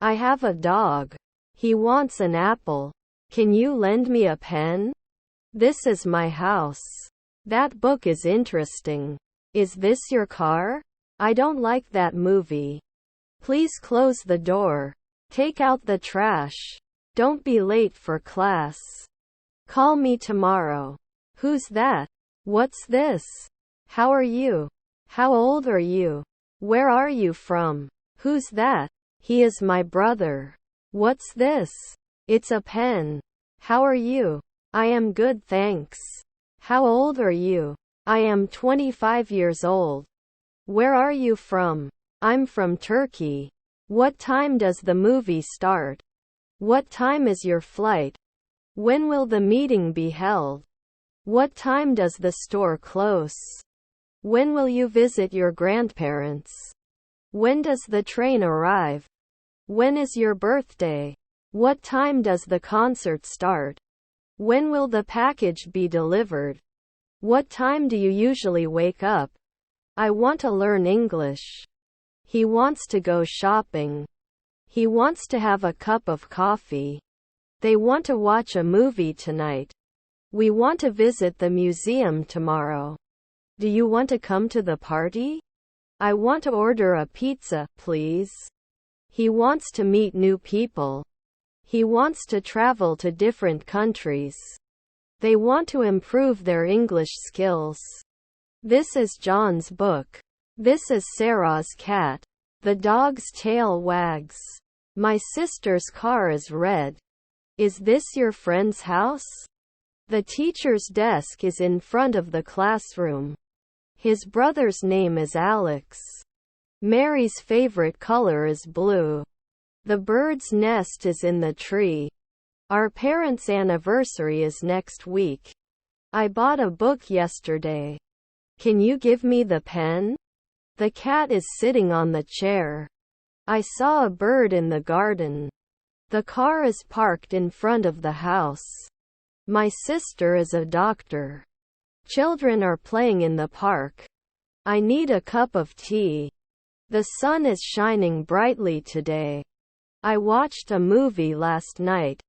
I have a dog. He wants an apple. Can you lend me a pen? This is my house. That book is interesting. Is this your car? I don't like that movie. Please close the door. Take out the trash. Don't be late for class. Call me tomorrow. Who's that? What's this? How are you? How old are you? Where are you from? Who's that? He is my brother. What's this? It's a pen. How are you? I am good, thanks. How old are you? I am 25 years old. Where are you from? I'm from Turkey. What time does the movie start? What time is your flight? When will the meeting be held? What time does the store close? When will you visit your grandparents? When does the train arrive? When is your birthday? What time does the concert start? When will the package be delivered? What time do you usually wake up? I want to learn English. He wants to go shopping. He wants to have a cup of coffee. They want to watch a movie tonight. We want to visit the museum tomorrow. Do you want to come to the party? I want to order a pizza, please. He wants to meet new people. He wants to travel to different countries. They want to improve their English skills. This is John's book. This is Sarah's cat. The dog's tail wags. My sister's car is red. Is this your friend's house? The teacher's desk is in front of the classroom. His brother's name is Alex. Mary's favorite color is blue. The bird's nest is in the tree. Our parents' anniversary is next week. I bought a book yesterday. Can you give me the pen? The cat is sitting on the chair. I saw a bird in the garden. The car is parked in front of the house. My sister is a doctor. Children are playing in the park. I need a cup of tea. The sun is shining brightly today. I watched a movie last night.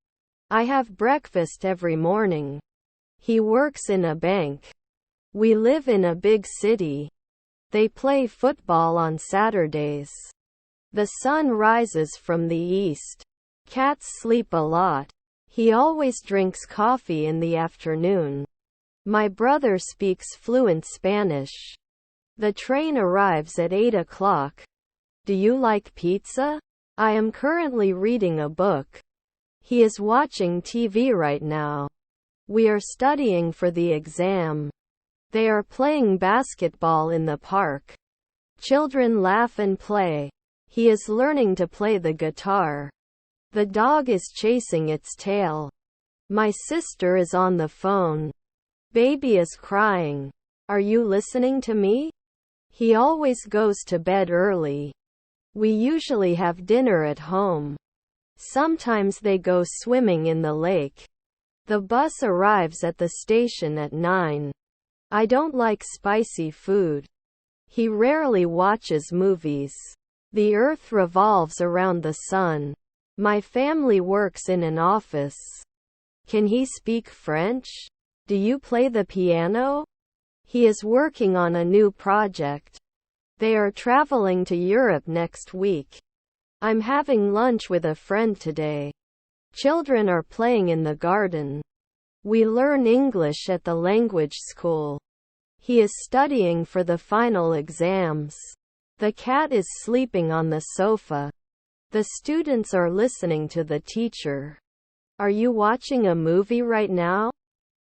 I have breakfast every morning. He works in a bank. We live in a big city. They play football on Saturdays. The sun rises from the east. Cats sleep a lot. He always drinks coffee in the afternoon. My brother speaks fluent Spanish. The train arrives at 8 o'clock. Do you like pizza? I am currently reading a book. He is watching TV right now. We are studying for the exam. They are playing basketball in the park. Children laugh and play. He is learning to play the guitar. The dog is chasing its tail. My sister is on the phone. Baby is crying. Are you listening to me? He always goes to bed early. We usually have dinner at home. Sometimes they go swimming in the lake. The bus arrives at the station at 9. I don't like spicy food. He rarely watches movies. The earth revolves around the sun. My family works in an office. Can he speak French? Do you play the piano? He is working on a new project. They are traveling to Europe next week. I'm having lunch with a friend today. Children are playing in the garden. We learn English at the language school. He is studying for the final exams. The cat is sleeping on the sofa. The students are listening to the teacher. Are you watching a movie right now?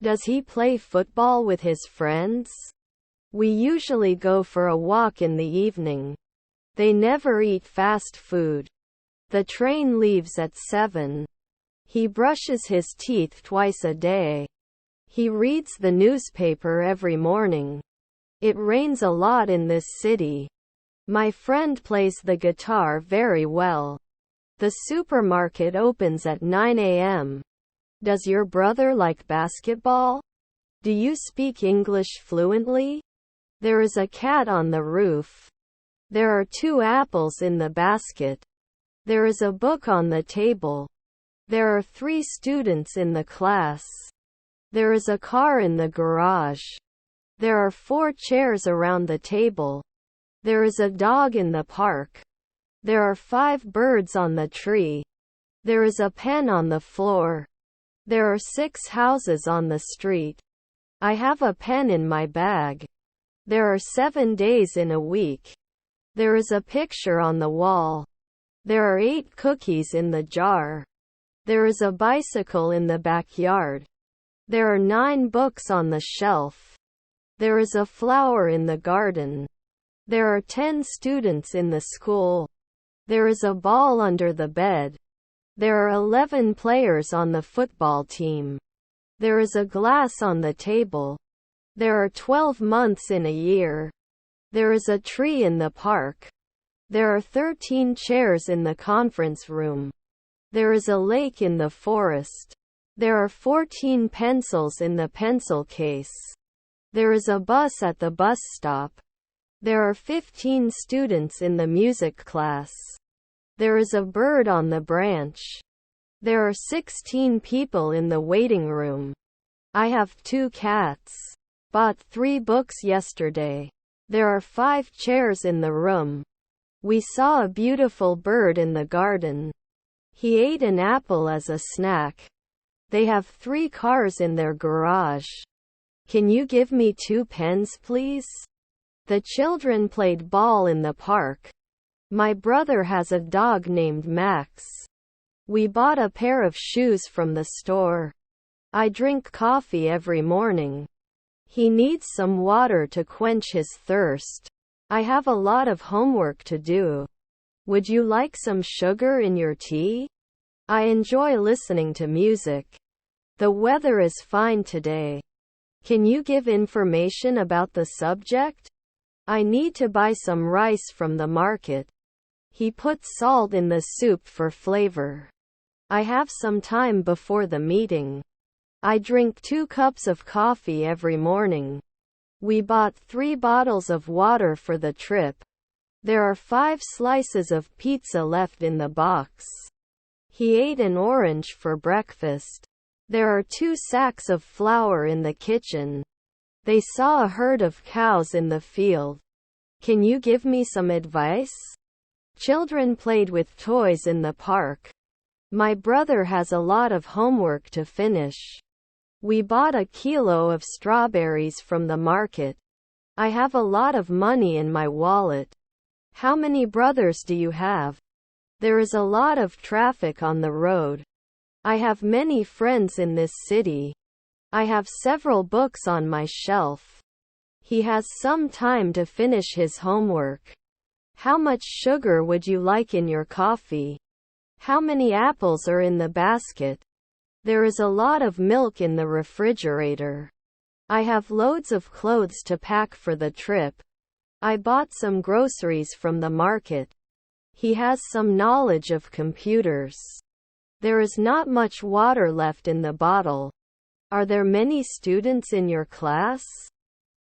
Does he play football with his friends? We usually go for a walk in the evening. They never eat fast food. The train leaves at 7. He brushes his teeth twice a day. He reads the newspaper every morning. It rains a lot in this city. My friend plays the guitar very well. The supermarket opens at 9 a.m. Does your brother like basketball? Do you speak English fluently? There is a cat on the roof. There are 2 apples in the basket. There is a book on the table. There are 3 students in the class. There is a car in the garage. There are 4 chairs around the table. There is a dog in the park. There are 5 birds on the tree. There is a pen on the floor. There are 6 houses on the street. I have a pen in my bag. There are 7 days in a week. There is a picture on the wall. There are 8 cookies in the jar. There is a bicycle in the backyard. There are 9 books on the shelf. There is a flower in the garden. There are 10 students in the school. There is a ball under the bed. There are 11 players on the football team. There is a glass on the table. There are 12 months in a year. There is a tree in the park. There are 13 chairs in the conference room. There is a lake in the forest. There are 14 pencils in the pencil case. There is a bus at the bus stop. There are 15 students in the music class. There is a bird on the branch. There are 16 people in the waiting room. I have 2 cats. Bought 3 books yesterday. There are 5 chairs in the room. We saw a beautiful bird in the garden. He ate an apple as a snack. They have 3 cars in their garage. Can you give me 2 pens, please? The children played ball in the park. My brother has a dog named Max. We bought a pair of shoes from the store. I drink coffee every morning. He needs some water to quench his thirst. I have a lot of homework to do. Would you like some sugar in your tea? I enjoy listening to music. The weather is fine today. Can you give information about the subject? I need to buy some rice from the market. He puts salt in the soup for flavor. I have some time before the meeting. I drink 2 cups of coffee every morning. We bought 3 bottles of water for the trip. There are 5 slices of pizza left in the box. He ate an orange for breakfast. There are 2 sacks of flour in the kitchen. They saw a herd of cows in the field. Can you give me some advice? Children played with toys in the park. My brother has a lot of homework to finish. We bought a kilo of strawberries from the market. I have a lot of money in my wallet. How many brothers do you have? There is a lot of traffic on the road. I have many friends in this city. I have several books on my shelf. He has some time to finish his homework. How much sugar would you like in your coffee? How many apples are in the basket? There is a lot of milk in the refrigerator. I have loads of clothes to pack for the trip. I bought some groceries from the market. He has some knowledge of computers. There is not much water left in the bottle. Are there many students in your class?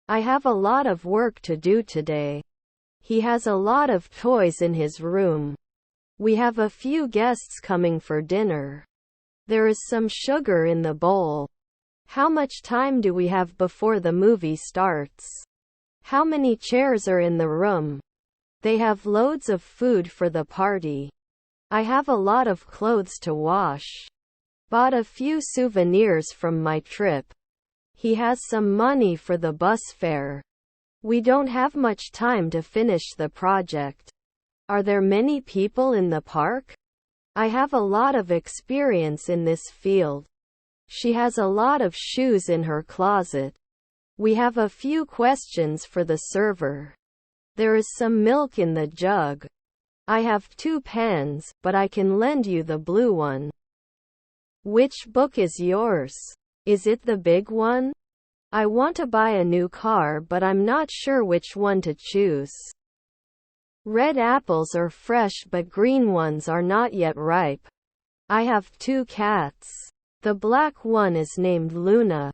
I have a lot of work to do today. He has a lot of toys in his room. We have a few guests coming for dinner. There is some sugar in the bowl. How much time do we have before the movie starts? How many chairs are in the room? They have loads of food for the party. I have a lot of clothes to wash. Bought a few souvenirs from my trip. He has some money for the bus fare. We don't have much time to finish the project. Are there many people in the park? I have a lot of experience in this field. She has a lot of shoes in her closet. We have a few questions for the server. There is some milk in the jug. I have 2 pens, but I can lend you the blue one. Which book is yours? Is it the big one? I want to buy a new car, but I'm not sure which one to choose. Red apples are fresh, but green ones are not yet ripe. I have 2 cats. The black one is named Luna.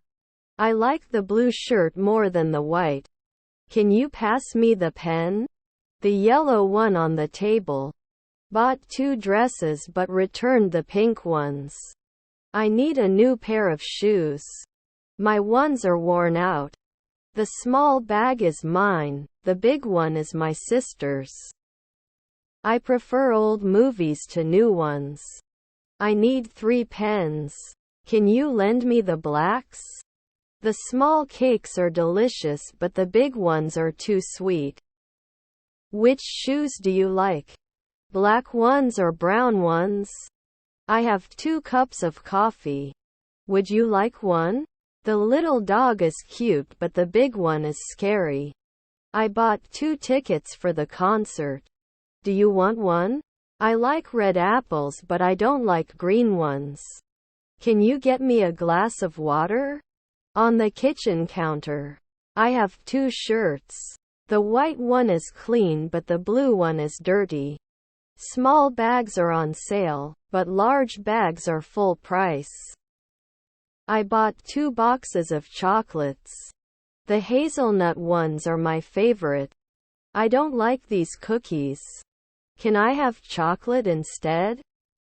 I like the blue shirt more than the white. Can you pass me the pen? The yellow one on the table. Bought 2 dresses but returned the pink ones. I need a new pair of shoes. My ones are worn out. The small bag is mine, the big one is my sister's. I prefer old movies to new ones. I need 3 pens. Can you lend me the blacks? The small cakes are delicious but the big ones are too sweet. Which shoes do you like? Black ones or brown ones? I have 2 cups of coffee. Would you like one? The little dog is cute but the big one is scary. I bought 2 tickets for the concert. Do you want one? I like red apples but I don't like green ones. Can you get me a glass of water? On the kitchen counter. I have 2 shirts. The white one is clean but the blue one is dirty. Small bags are on sale, but large bags are full price. I bought 2 boxes of chocolates. The hazelnut ones are my favorite. I don't like these cookies. Can I have chocolate instead?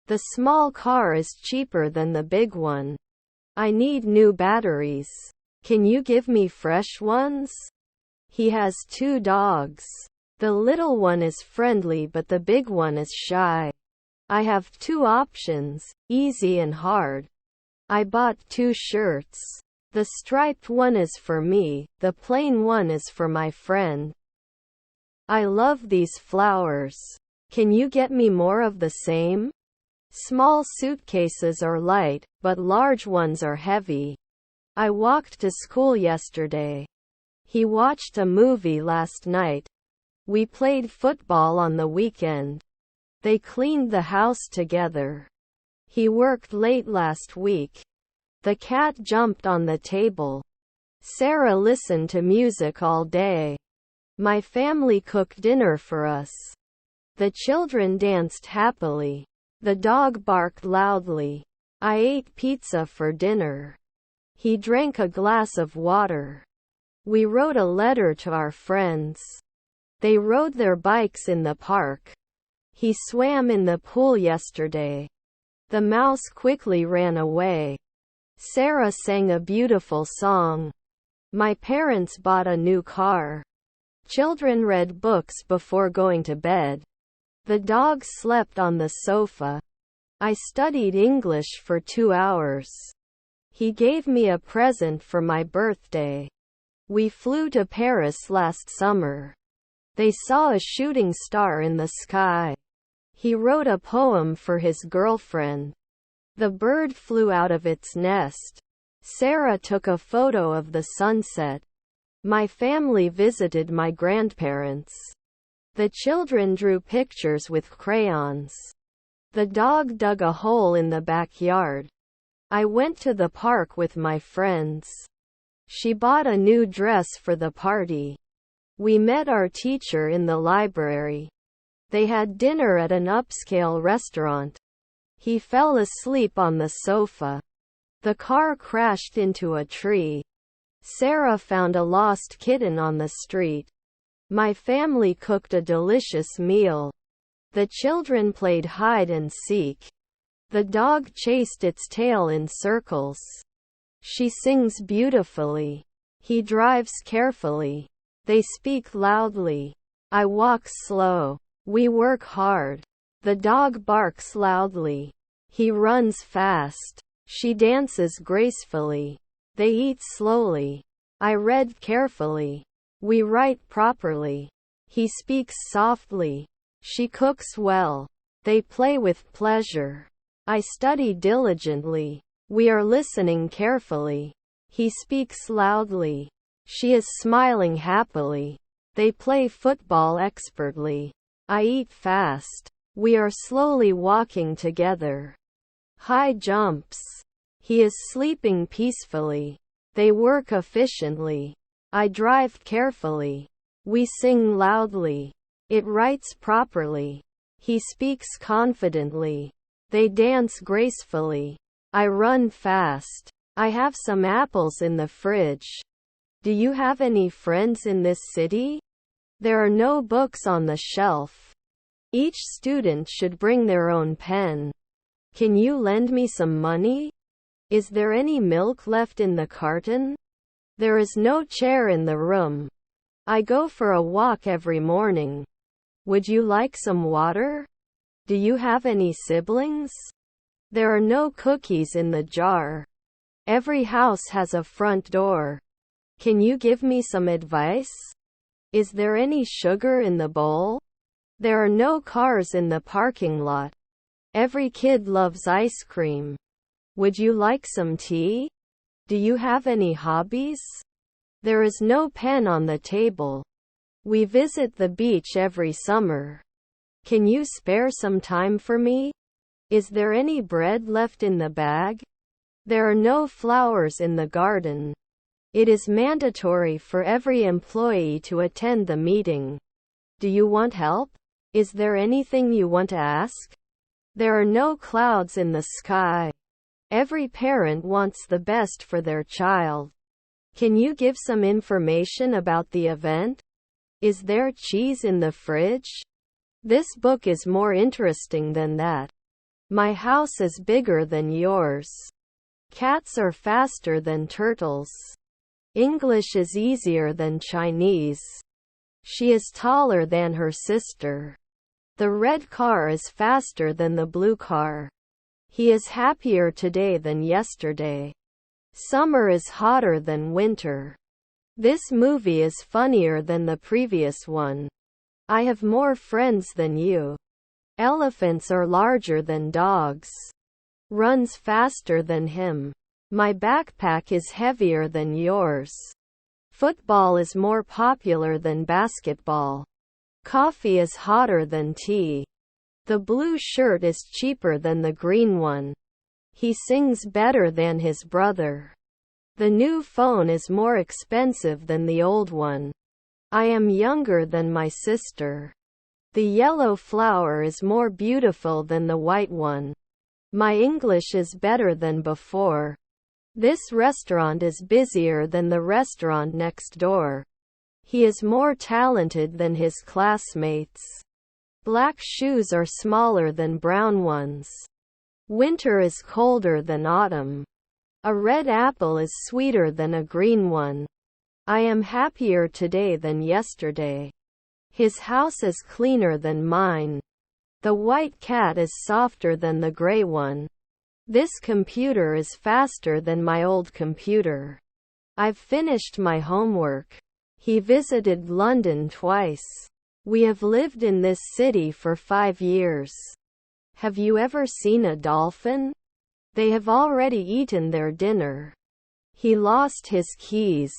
The small car is cheaper than the big one. I need new batteries. Can you give me fresh ones? He has 2 dogs. The little one is friendly but the big one is shy. I have 2 options, easy and hard. I bought 2 shirts. The striped one is for me, the plain one is for my friend. I love these flowers. Can you get me more of the same? Small suitcases are light, but large ones are heavy. I walked to school yesterday. He watched a movie last night. We played football on the weekend. They cleaned the house together. He worked late last week. The cat jumped on the table. Sarah listened to music all day. My family cooked dinner for us. The children danced happily. The dog barked loudly. I ate pizza for dinner. He drank a glass of water. We wrote a letter to our friends. They rode their bikes in the park. He swam in the pool yesterday. The mouse quickly ran away. Sarah sang a beautiful song. My parents bought a new car. Children read books before going to bed. The dog slept on the sofa. I studied English for 2 hours. He gave me a present for my birthday. We flew to Paris last summer. They saw a shooting star in the sky. He wrote a poem for his girlfriend. The bird flew out of its nest. Sarah took a photo of the sunset. My family visited my grandparents. The children drew pictures with crayons. The dog dug a hole in the backyard. I went to the park with my friends. She bought a new dress for the party. We met our teacher in the library. They had dinner at an upscale restaurant. He fell asleep on the sofa. The car crashed into a tree. Sarah found a lost kitten on the street. My family cooked a delicious meal. The children played hide and seek. The dog chased its tail in circles. She sings beautifully. He drives carefully. They speak loudly. I walk slow. We work hard. The dog barks loudly. He runs fast. She dances gracefully. They eat slowly. I read carefully. We write properly. He speaks softly. She cooks well. They play with pleasure. I study diligently. We are listening carefully. He speaks loudly. She is smiling happily. They play football expertly. I eat fast. We are slowly walking together. High jumps. He is sleeping peacefully. They work efficiently. I drive carefully. We sing loudly. It writes properly. He speaks confidently. They dance gracefully. I run fast. I have some apples in the fridge. Do you have any friends in this city? There are no books on the shelf. Each student should bring their own pen. Can you lend me some money? Is there any milk left in the carton? There is no chair in the room. I go for a walk every morning. Would you like some water? Do you have any siblings? There are no cookies in the jar. Every house has a front door. Can you give me some advice? Is there any sugar in the bowl? There are no cars in the parking lot. Every kid loves ice cream. Would you like some tea? Do you have any hobbies? There is no pen on the table. We visit the beach every summer. Can you spare some time for me? Is there any bread left in the bag? There are no flowers in the garden. It is mandatory for every employee to attend the meeting. Do you want help? Is there anything you want to ask? There are no clouds in the sky. Every parent wants the best for their child. Can you give some information about the event? Is there cheese in the fridge? This book is more interesting than that. My house is bigger than yours. Cats are faster than turtles. English is easier than Chinese. She is taller than her sister. The red car is faster than the blue car. He is happier today than yesterday. Summer is hotter than winter. This movie is funnier than the previous one. I have more friends than you. Elephants are larger than dogs. Runs faster than him. My backpack is heavier than yours. Football is more popular than basketball. Coffee is hotter than tea. The blue shirt is cheaper than the green one. He sings better than his brother. The new phone is more expensive than the old one. I am younger than my sister. The yellow flower is more beautiful than the white one. My English is better than before. This restaurant is busier than the restaurant next door. He is more talented than his classmates. Black shoes are smaller than brown ones. Winter is colder than autumn. A red apple is sweeter than a green one. I am happier today than yesterday. His house is cleaner than mine. The white cat is softer than the gray one. This computer is faster than my old computer. I've finished my homework. He visited London twice. We have lived in this city for 5 years. Have you ever seen a dolphin? They have already eaten their dinner. He lost his keys.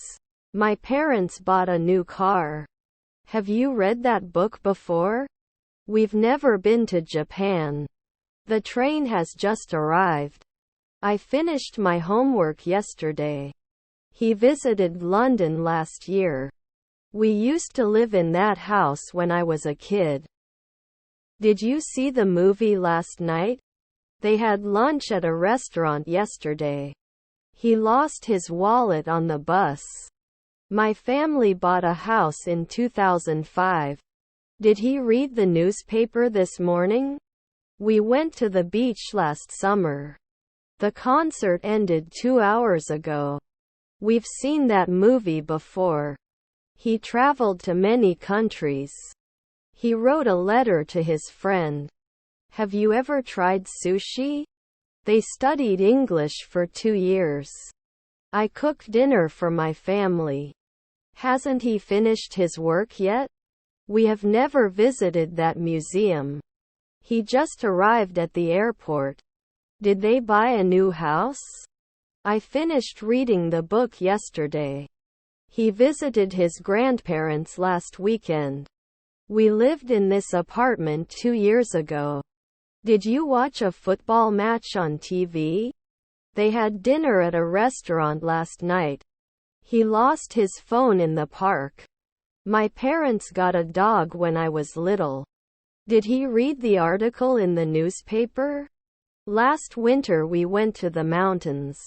My parents bought a new car. Have you read that book before? We've never been to Japan. The train has just arrived. I finished my homework yesterday. He visited London last year. We used to live in that house when I was a kid. Did you see the movie last night? They had lunch at a restaurant yesterday. He lost his wallet on the bus. My family bought a house in 2005. Did he read the newspaper this morning? We went to the beach last summer. The concert ended 2 hours ago. We've seen that movie before. He traveled to many countries. He wrote a letter to his friend. Have you ever tried sushi? They studied English for 2 years. I cooked dinner for my family. Hasn't he finished his work yet? We have never visited that museum. He just arrived at the airport. Did they buy a new house? I finished reading the book yesterday. He visited his grandparents last weekend. We lived in this apartment 2 years ago. Did you watch a football match on TV? They had dinner at a restaurant last night. He lost his phone in the park. My parents got a dog when I was little. Did he read the article in the newspaper? Last winter we went to the mountains.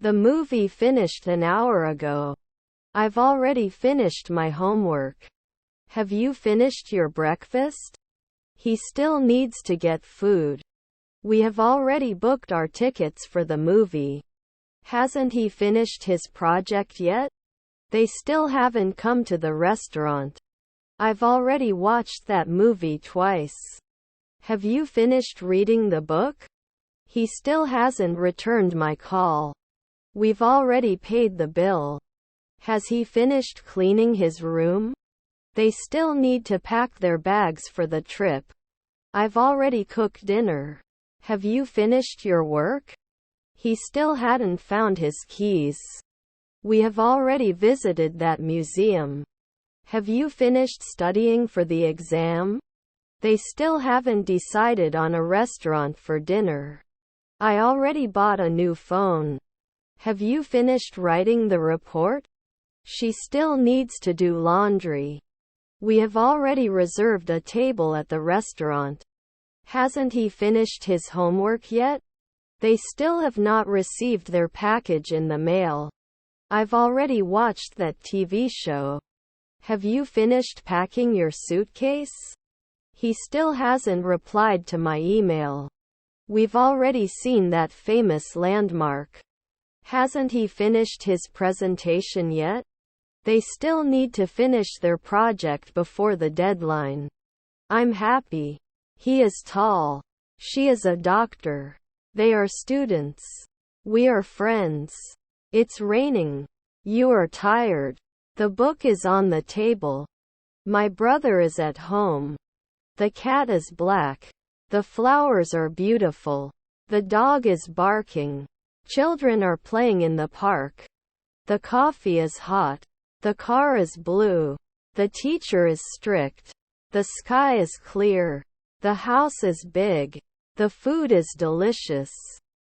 The movie finished an hour ago. I've already finished my homework. Have you finished your breakfast? He still needs to get food. We have already booked our tickets for the movie. Hasn't he finished his project yet? They still haven't come to the restaurant. I've already watched that movie twice. Have you finished reading the book? He still hasn't returned my call. We've already paid the bill. Has he finished cleaning his room? They still need to pack their bags for the trip. I've already cooked dinner. Have you finished your work? He still hadn't found his keys. We have already visited that museum. Have you finished studying for the exam? They still haven't decided on a restaurant for dinner. I already bought a new phone. Have you finished writing the report? She still needs to do laundry. We have already reserved a table at the restaurant. Hasn't he finished his homework yet? They still have not received their package in the mail. I've already watched that TV show. Have you finished packing your suitcase? He still hasn't replied to my email. We've already seen that famous landmark. Hasn't he finished his presentation yet? They still need to finish their project before the deadline. I'm happy. He is tall. She is a doctor. They are students. We are friends. It's raining. You are tired. The book is on the table. My brother is at home. The cat is black. The flowers are beautiful. The dog is barking. Children are playing in the park. The coffee is hot. The car is blue. The teacher is strict. The sky is clear. The house is big. The food is delicious.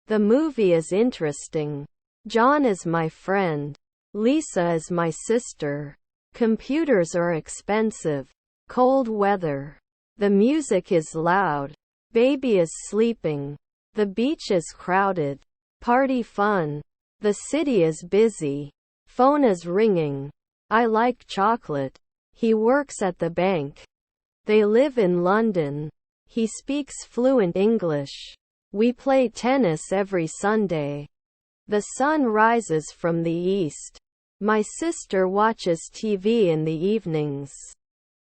The movie is interesting. John is my friend. Lisa is my sister. Computers are expensive. Cold weather. The music is loud. Baby is sleeping. The beach is crowded. Party fun. The city is busy. Phone is ringing. I like chocolate. He works at the bank. They live in London. He speaks fluent English. We play tennis every Sunday. The sun rises from the east. My sister watches TV in the evenings.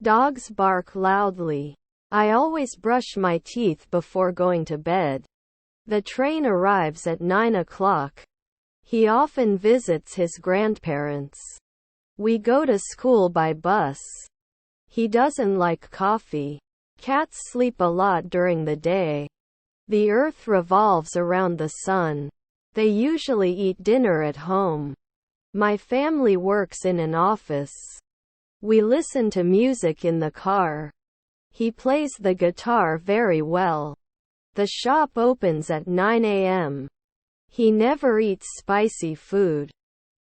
Dogs bark loudly. I always brush my teeth before going to bed. The train arrives at 9 o'clock. He often visits his grandparents. We go to school by bus. He doesn't like coffee. Cats sleep a lot during the day. The earth revolves around the sun. They usually eat dinner at home. My family works in an office. We listen to music in the car. He plays the guitar very well. The shop opens at 9 a.m. He never eats spicy food.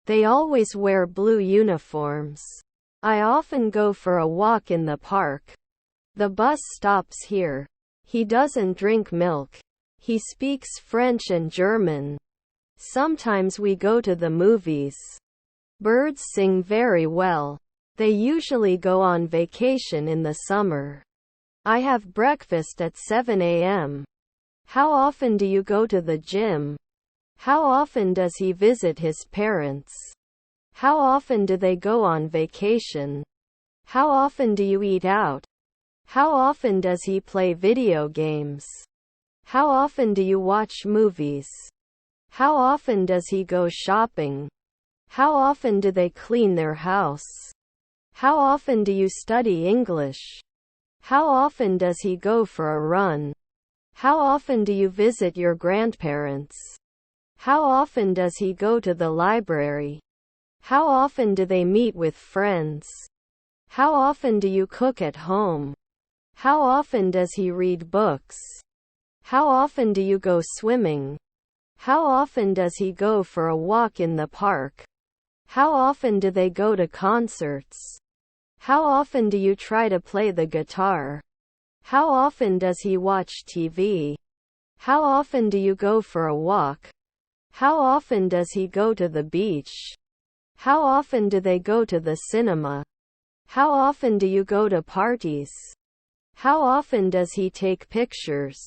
They always wear blue uniforms. I often go for a walk in the park. The bus stops here. He doesn't drink milk. He speaks French and German. Sometimes we go to the movies. Birds sing very well. They usually go on vacation in the summer. I have breakfast at 7 a.m. How often do you go to the gym? How often does he visit his parents? How often do they go on vacation? How often do you eat out? How often does he play video games? How often do you watch movies? How often does he go shopping? How often do they clean their house? How often do you study English? How often does he go for a run? How often do you visit your grandparents? How often does he go to the library? How often do they meet with friends? How often do you cook at home? How often does he read books? How often do you go swimming? How often does he go for a walk in the park? How often do they go to concerts? How often do you try to play the guitar? How often does he watch TV? How often do you go for a walk? How often does he go to the beach? How often do they go to the cinema? How often do you go to parties? How often does he take pictures?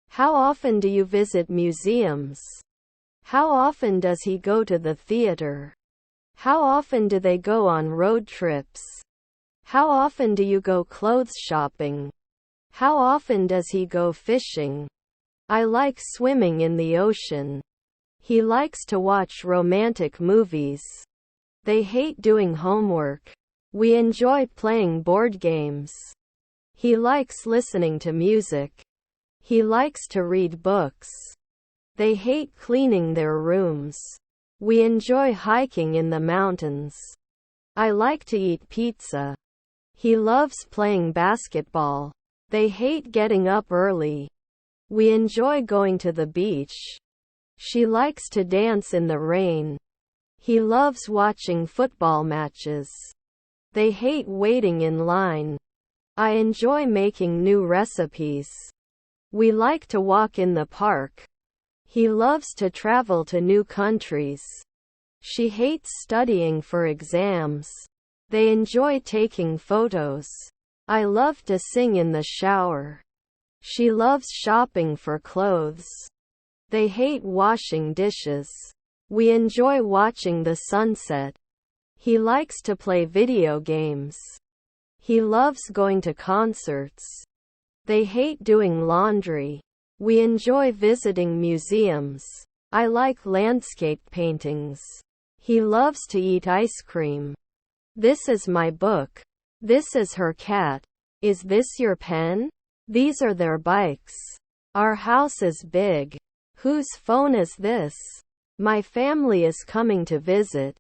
How often do you visit museums? How often does he go to the theater? How often do they go on road trips? How often do you go clothes shopping? How often does he go fishing? I like swimming in the ocean. He likes to watch romantic movies. They hate doing homework. We enjoy playing board games. He likes listening to music. He likes to read books. They hate cleaning their rooms. We enjoy hiking in the mountains. I like to eat pizza. He loves playing basketball. They hate getting up early. We enjoy going to the beach. She likes to dance in the rain. He loves watching football matches. They hate waiting in line. I enjoy making new recipes. We like to walk in the park. He loves to travel to new countries. She hates studying for exams. They enjoy taking photos. I love to sing in the shower. She loves shopping for clothes. They hate washing dishes. We enjoy watching the sunset. He likes to play video games. He loves going to concerts. They hate doing laundry. We enjoy visiting museums. I like landscape paintings. He loves to eat ice cream. This is my book. This is her cat. Is this your pen? These are their bikes. Our house is big. Whose phone is this? My family is coming to visit.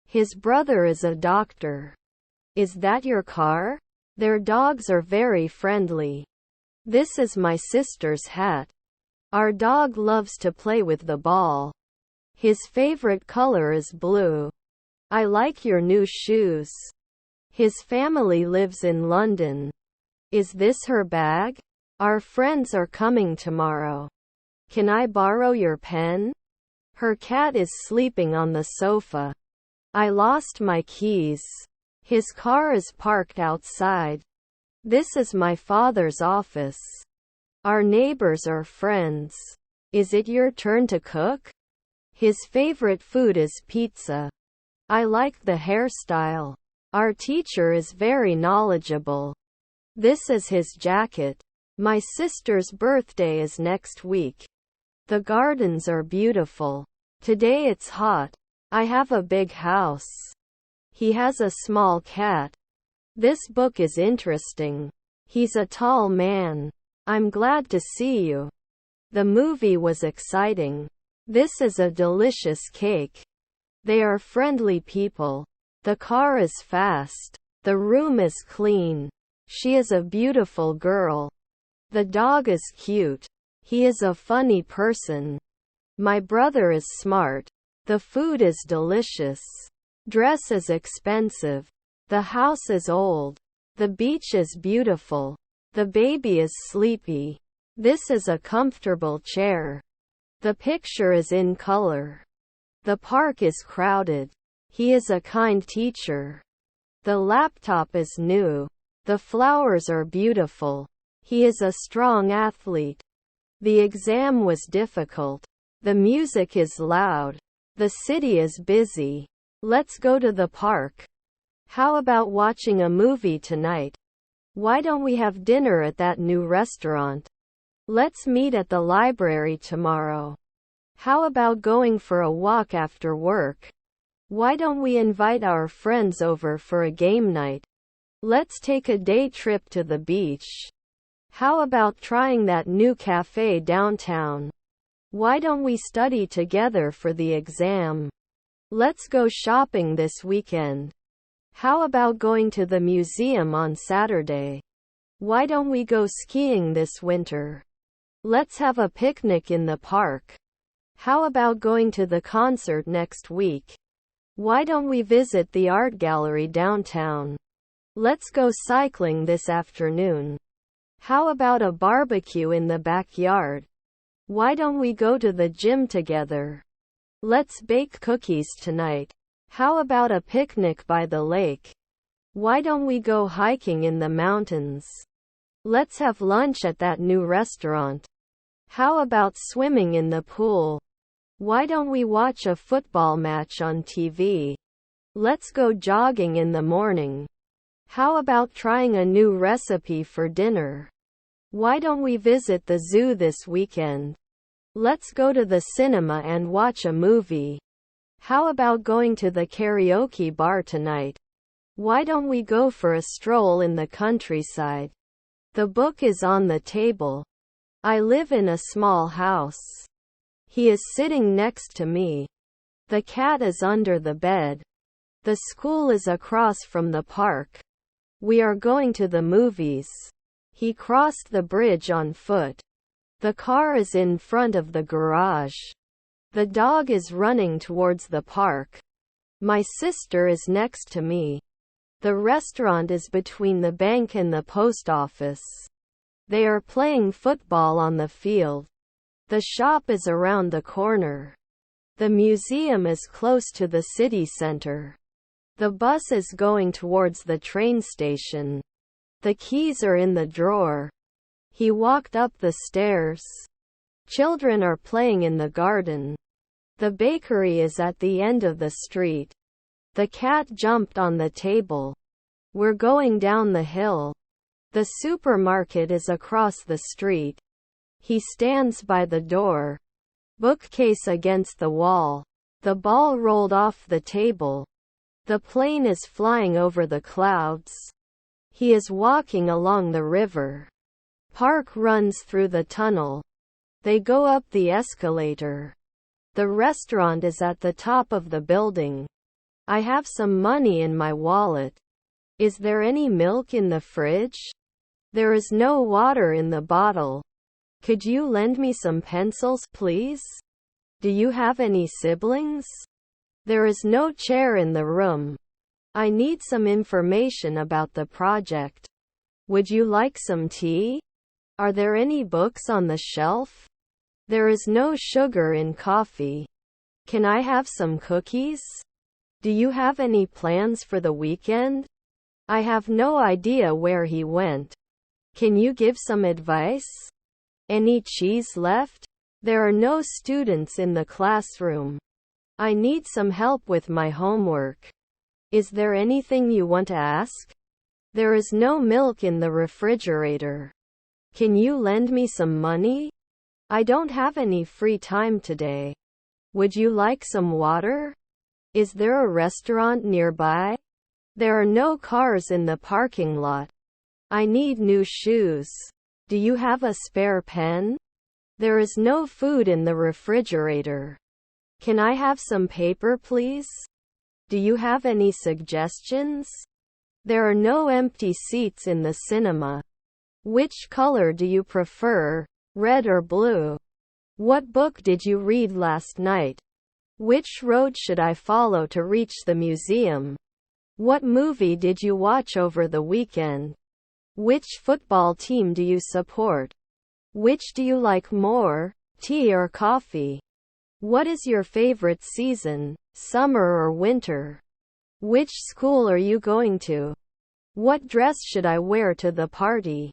His brother is a doctor. Is that your car? Their dogs are very friendly. This is my sister's hat. Our dog loves to play with the ball. His favorite color is blue. I like your new shoes. His family lives in London. Is this her bag? Our friends are coming tomorrow. Can I borrow your pen? Her cat is sleeping on the sofa. I lost my keys. His car is parked outside. This is my father's office. Our neighbors are friends. Is it your turn to cook? His favorite food is pizza. I like the hairstyle. Our teacher is very knowledgeable. This is his jacket. My sister's birthday is next week. The gardens are beautiful. Today it's hot. I have a big house. He has a small cat. This book is interesting. He's a tall man. I'm glad to see you. The movie was exciting. This is a delicious cake. They are friendly people. The car is fast. The room is clean. She is a beautiful girl. The dog is cute. He is a funny person. My brother is smart. The food is delicious. Dress is expensive. The house is old. The beach is beautiful. The baby is sleepy. This is a comfortable chair. The picture is in color. The park is crowded. He is a kind teacher. The laptop is new. The flowers are beautiful. He is a strong athlete. The exam was difficult. The music is loud. The city is busy. Let's go to the park. How about watching a movie tonight? Why don't we have dinner at that new restaurant? Let's meet at the library tomorrow. How about going for a walk after work? Why don't we invite our friends over for a game night? Let's take a day trip to the beach. How about trying that new cafe downtown? Why don't we study together for the exam? Let's go shopping this weekend. How about going to the museum on Saturday? Why don't we go skiing this winter? Let's have a picnic in the park. How about going to the concert next week? Why don't we visit the art gallery downtown? Let's go cycling this afternoon. How about a barbecue in the backyard? Why don't we go to the gym together? Let's bake cookies tonight. How about a picnic by the lake? Why don't we go hiking in the mountains? Let's have lunch at that new restaurant. How about swimming in the pool? Why don't we watch a football match on TV? Let's go jogging in the morning. How about trying a new recipe for dinner? Why don't we visit the zoo this weekend? Let's go to the cinema and watch a movie. How about going to the karaoke bar tonight? Why don't we go for a stroll in the countryside? The book is on the table. I live in a small house. He is sitting next to me. The cat is under the bed. The school is across from the park. We are going to the movies. He crossed the bridge on foot. The car is in front of the garage. The dog is running towards the park. My sister is next to me. The restaurant is between the bank and the post office. They are playing football on the field. The shop is around the corner. The museum is close to the city center. The bus is going towards the train station. The keys are in the drawer. He walked up the stairs. Children are playing in the garden. The bakery is at the end of the street. The cat jumped on the table. We're going down the hill. The supermarket is across the street. He stands by the door. Bookcase against the wall. The ball rolled off the table. The plane is flying over the clouds. He is walking along the river. Park runs through the tunnel. They go up the escalator. The restaurant is at the top of the building. I have some money in my wallet. Is there any milk in the fridge? There is no water in the bottle. Could you lend me some pencils, please? Do you have any siblings? There is no chair in the room. I need some information about the project. Would you like some tea? Are there any books on the shelf? There is no sugar in coffee. Can I have some cookies? Do you have any plans for the weekend? I have no idea where he went. Can you give some advice? Any cheese left? There are no students in the classroom. I need some help with my homework. Is there anything you want to ask? There is no milk in the refrigerator. Can you lend me some money? I don't have any free time today. Would you like some water? Is there a restaurant nearby? There are no cars in the parking lot. I need new shoes. Do you have a spare pen? There is no food in the refrigerator. Can I have some paper, please? Do you have any suggestions? There are no empty seats in the cinema. Which color do you prefer, red or blue? What book did you read last night? Which road should I follow to reach the museum? What movie did you watch over the weekend? Which football team do you support? Which do you like more, tea or coffee? What is your favorite season, summer or winter? Which school are you going to? What dress should I wear to the party?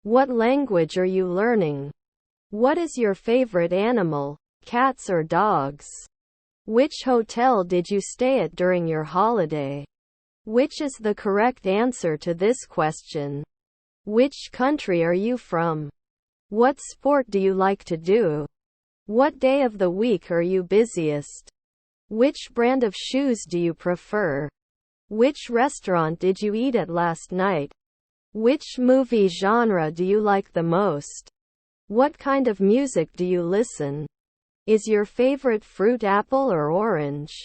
What language are you learning? What is your favorite animal, cats or dogs? Which hotel did you stay at during your holiday? Which is the correct answer to this question? Which country are you from? What sport do you like to do? What day of the week are you busiest? Which brand of shoes do you prefer? Which restaurant did you eat at last night? Which movie genre do you like the most? What kind of music do you listen? Is your favorite fruit apple or orange?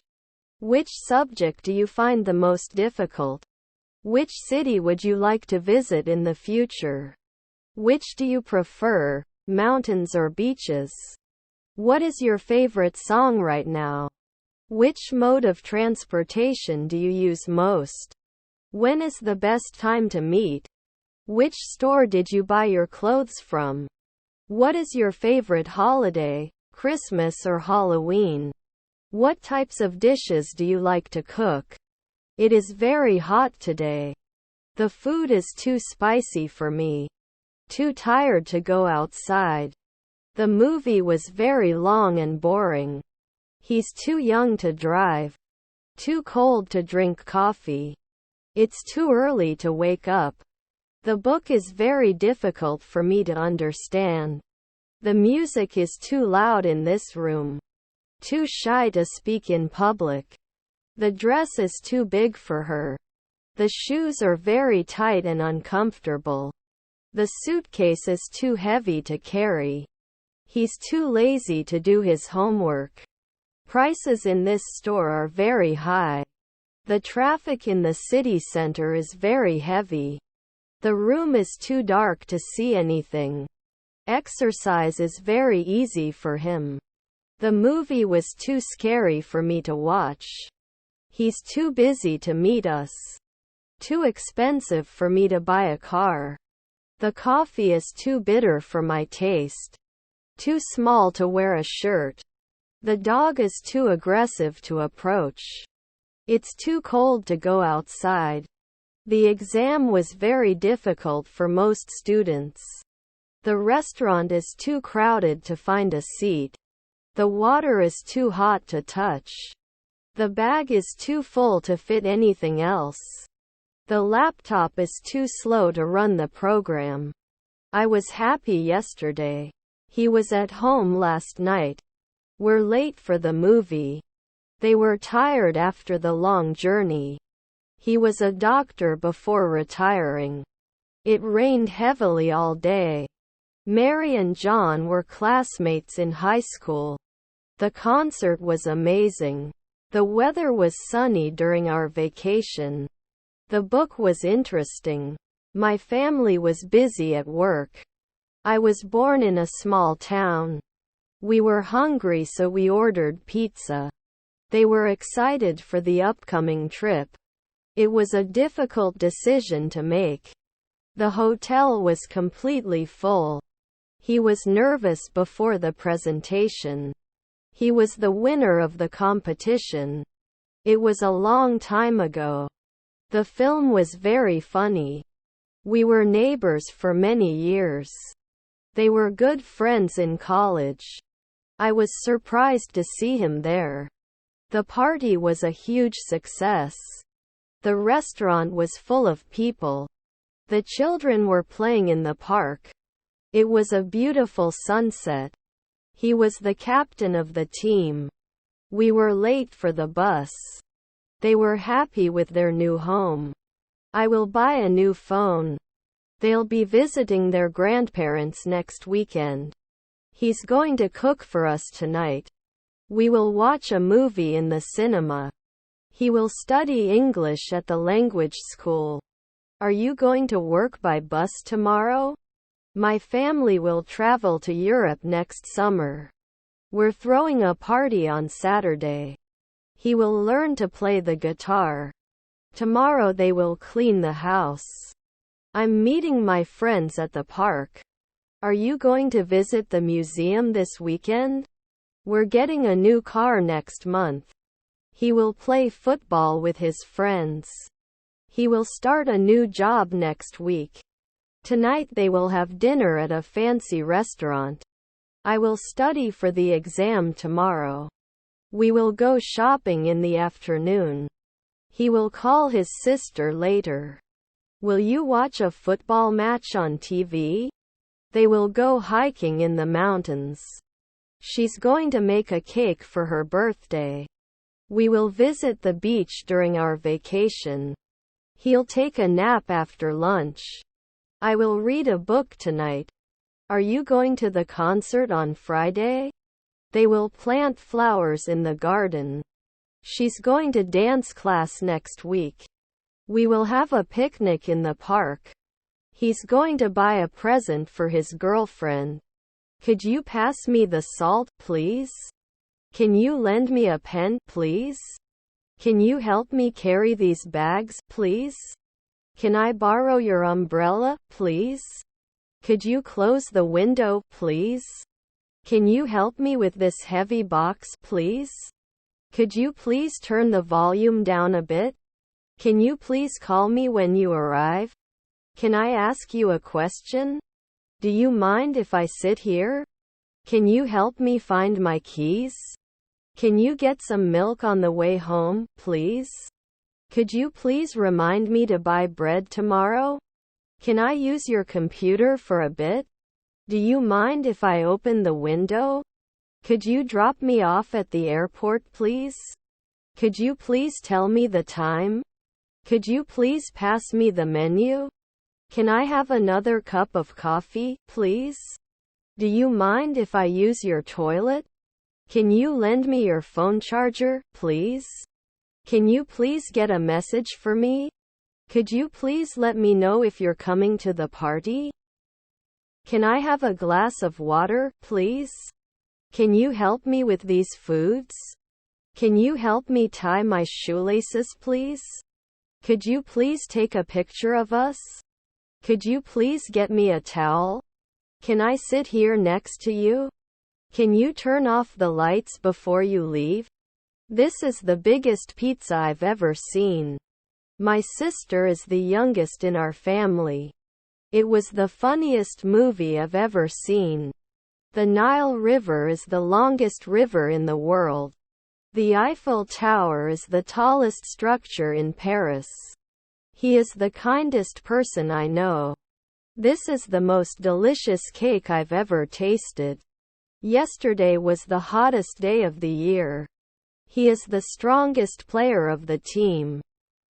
Which subject do you find the most difficult? Which city would you like to visit in the future? Which do you prefer, mountains or beaches? What is your favorite song right now? Which mode of transportation do you use most? When is the best time to meet? Which store did you buy your clothes from? What is your favorite holiday, Christmas or Halloween? What types of dishes do you like to cook? It is very hot today. The food is too spicy for me. Too tired to go outside. The movie was very long and boring. He's too young to drive. Too cold to drink coffee. It's too early to wake up. The book is very difficult for me to understand. The music is too loud in this room. Too shy to speak in public. The dress is too big for her. The shoes are very tight and uncomfortable. The suitcase is too heavy to carry. He's too lazy to do his homework. Prices in this store are very high. The traffic in the city center is very heavy. The room is too dark to see anything. Exercise is very easy for him. The movie was too scary for me to watch. He's too busy to meet us. Too expensive for me to buy a car. The coffee is too bitter for my taste. Too small to wear a shirt. The dog is too aggressive to approach. It's too cold to go outside. The exam was very difficult for most students. The restaurant is too crowded to find a seat. The water is too hot to touch. The bag is too full to fit anything else. The laptop is too slow to run the program. I was happy yesterday. He was at home last night. We're late for the movie. They were tired after the long journey. He was a doctor before retiring. It rained heavily all day. Mary and John were classmates in high school. The concert was amazing. The weather was sunny during our vacation. The book was interesting. My family was busy at work. I was born in a small town. We were hungry, so we ordered pizza. They were excited for the upcoming trip. It was a difficult decision to make. The hotel was completely full. He was nervous before the presentation. He was the winner of the competition. It was a long time ago. The film was very funny. We were neighbors for many years. They were good friends in college. I was surprised to see him there. The party was a huge success. The restaurant was full of people. The children were playing in the park. It was a beautiful sunset. He was the captain of the team. We were late for the bus. They were happy with their new home. I will buy a new phone. They'll be visiting their grandparents next weekend. He's going to cook for us tonight. We will watch a movie in the cinema. He will study English at the language school. Are you going to work by bus tomorrow? My family will travel to Europe next summer. We're throwing a party on Saturday. He will learn to play the guitar. Tomorrow they will clean the house. I'm meeting my friends at the park. Are you going to visit the museum this weekend? We're getting a new car next month. He will play football with his friends. He will start a new job next week. Tonight they will have dinner at a fancy restaurant. I will study for the exam tomorrow. We will go shopping in the afternoon. He will call his sister later. Will you watch a football match on TV? They will go hiking in the mountains. She's going to make a cake for her birthday. We will visit the beach during our vacation. He'll take a nap after lunch. I will read a book tonight. Are you going to the concert on Friday? They will plant flowers in the garden. She's going to dance class next week. We will have a picnic in the park. He's going to buy a present for his girlfriend. Could you pass me the salt, please? Can you lend me a pen, please? Can you help me carry these bags, please? Can I borrow your umbrella, please? Could you close the window, please? Can you help me with this heavy box, please? Could you please turn the volume down a bit? Can you please call me when you arrive? Can I ask you a question? Do you mind if I sit here? Can you help me find my keys? Can you get some milk on the way home, please? Could you please remind me to buy bread tomorrow? Can I use your computer for a bit? Do you mind if I open the window? Could you drop me off at the airport, please? Could you please tell me the time? Could you please pass me the menu? Can I have another cup of coffee, please? Do you mind if I use your toilet? Can you lend me your phone charger, please? Can you please get a message for me? Could you please let me know if you're coming to the party? Can I have a glass of water, please? Can you help me with these foods? Can you help me tie my shoelaces, please? Could you please take a picture of us? Could you please get me a towel? Can I sit here next to you? Can you turn off the lights before you leave? This is the biggest pizza I've ever seen. My sister is the youngest in our family. It was the funniest movie I've ever seen. The Nile River is the longest river in the world. The Eiffel Tower is the tallest structure in Paris. He is the kindest person I know. This is the most delicious cake I've ever tasted. Yesterday was the hottest day of the year. He is the strongest player of the team.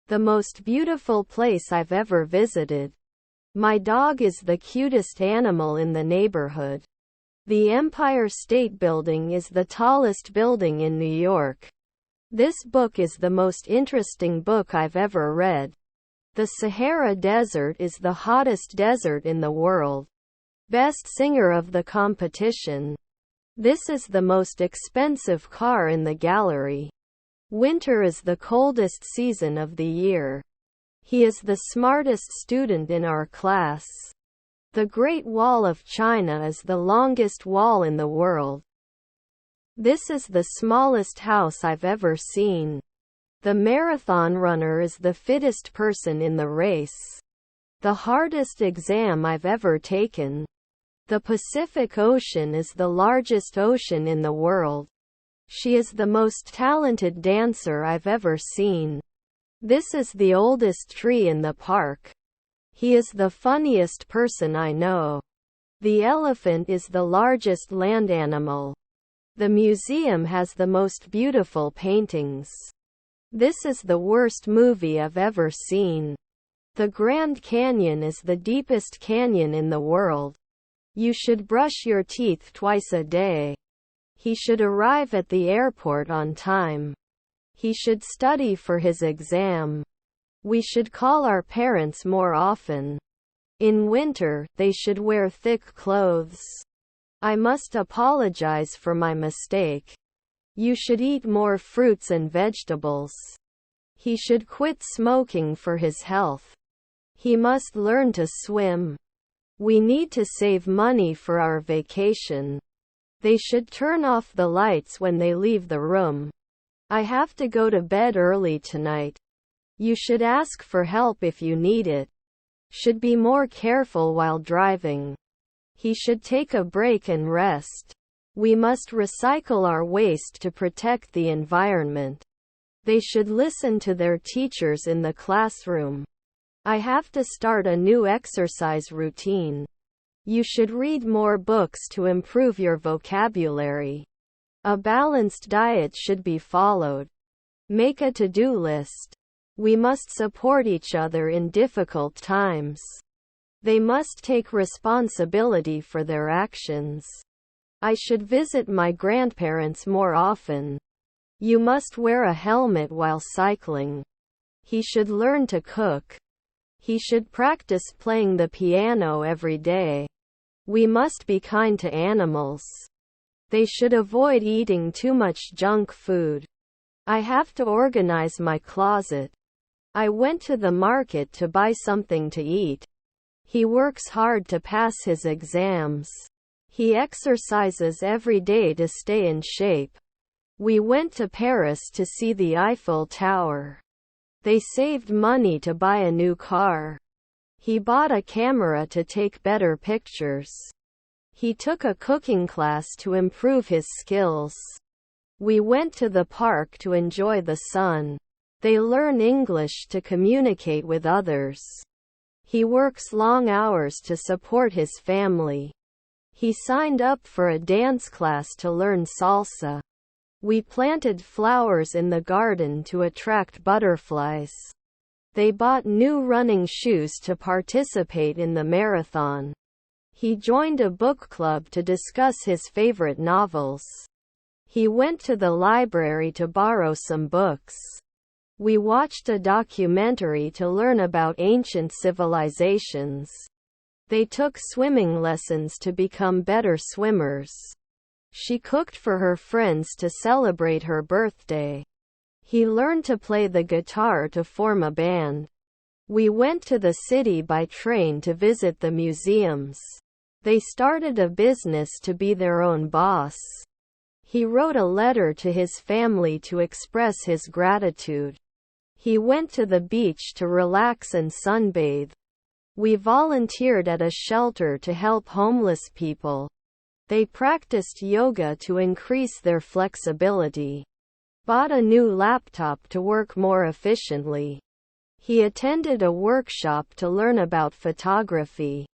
The most beautiful place I've ever visited. My dog is the cutest animal in the neighborhood. The Empire State Building is the tallest building in New York. This book is the most interesting book I've ever read. The Sahara Desert is the hottest desert in the world. Best singer of the competition. This is the most expensive car in the gallery. Winter is the coldest season of the year. He is the smartest student in our class. The Great Wall of China is the longest wall in the world. This is the smallest house I've ever seen. The marathon runner is the fittest person in the race. The hardest exam I've ever taken. The Pacific Ocean is the largest ocean in the world. She is the most talented dancer I've ever seen. This is the oldest tree in the park. He is the funniest person I know. The elephant is the largest land animal. The museum has the most beautiful paintings. This is the worst movie I've ever seen. The Grand Canyon is the deepest canyon in the world. You should brush your teeth twice a day. He should arrive at the airport on time. He should study for his exam. We should call our parents more often. In winter, they should wear thick clothes. I must apologize for my mistake. You should eat more fruits and vegetables. He should quit smoking for his health. He must learn to swim. We need to save money for our vacation. They should turn off the lights when they leave the room. I have to go to bed early tonight. You should ask for help if you need it. Should be more careful while driving. He should take a break and rest. We must recycle our waste to protect the environment. They should listen to their teachers in the classroom. I have to start a new exercise routine. You should read more books to improve your vocabulary. A balanced diet should be followed. Make a to-do list. We must support each other in difficult times. They must take responsibility for their actions. I should visit my grandparents more often. You must wear a helmet while cycling. He should learn to cook. He should practice playing the piano every day. We must be kind to animals. They should avoid eating too much junk food. I have to organize my closet. I went to the market to buy something to eat. He works hard to pass his exams. He exercises every day to stay in shape. We went to Paris to see the Eiffel Tower. They saved money to buy a new car. He bought a camera to take better pictures. He took a cooking class to improve his skills. We went to the park to enjoy the sun. They learn English to communicate with others. He works long hours to support his family. He signed up for a dance class to learn salsa. We planted flowers in the garden to attract butterflies. They bought new running shoes to participate in the marathon. He joined a book club to discuss his favorite novels. He went to the library to borrow some books. We watched a documentary to learn about ancient civilizations. They took swimming lessons to become better swimmers. She cooked for her friends to celebrate her birthday. He learned to play the guitar to form a band. We went to the city by train to visit the museums. They started a business to be their own boss. He wrote a letter to his family to express his gratitude. He went to the beach to relax and sunbathe. We volunteered at a shelter to help homeless people. They practiced yoga to increase their flexibility. Bought a new laptop to work more efficiently. He attended a workshop to learn about photography.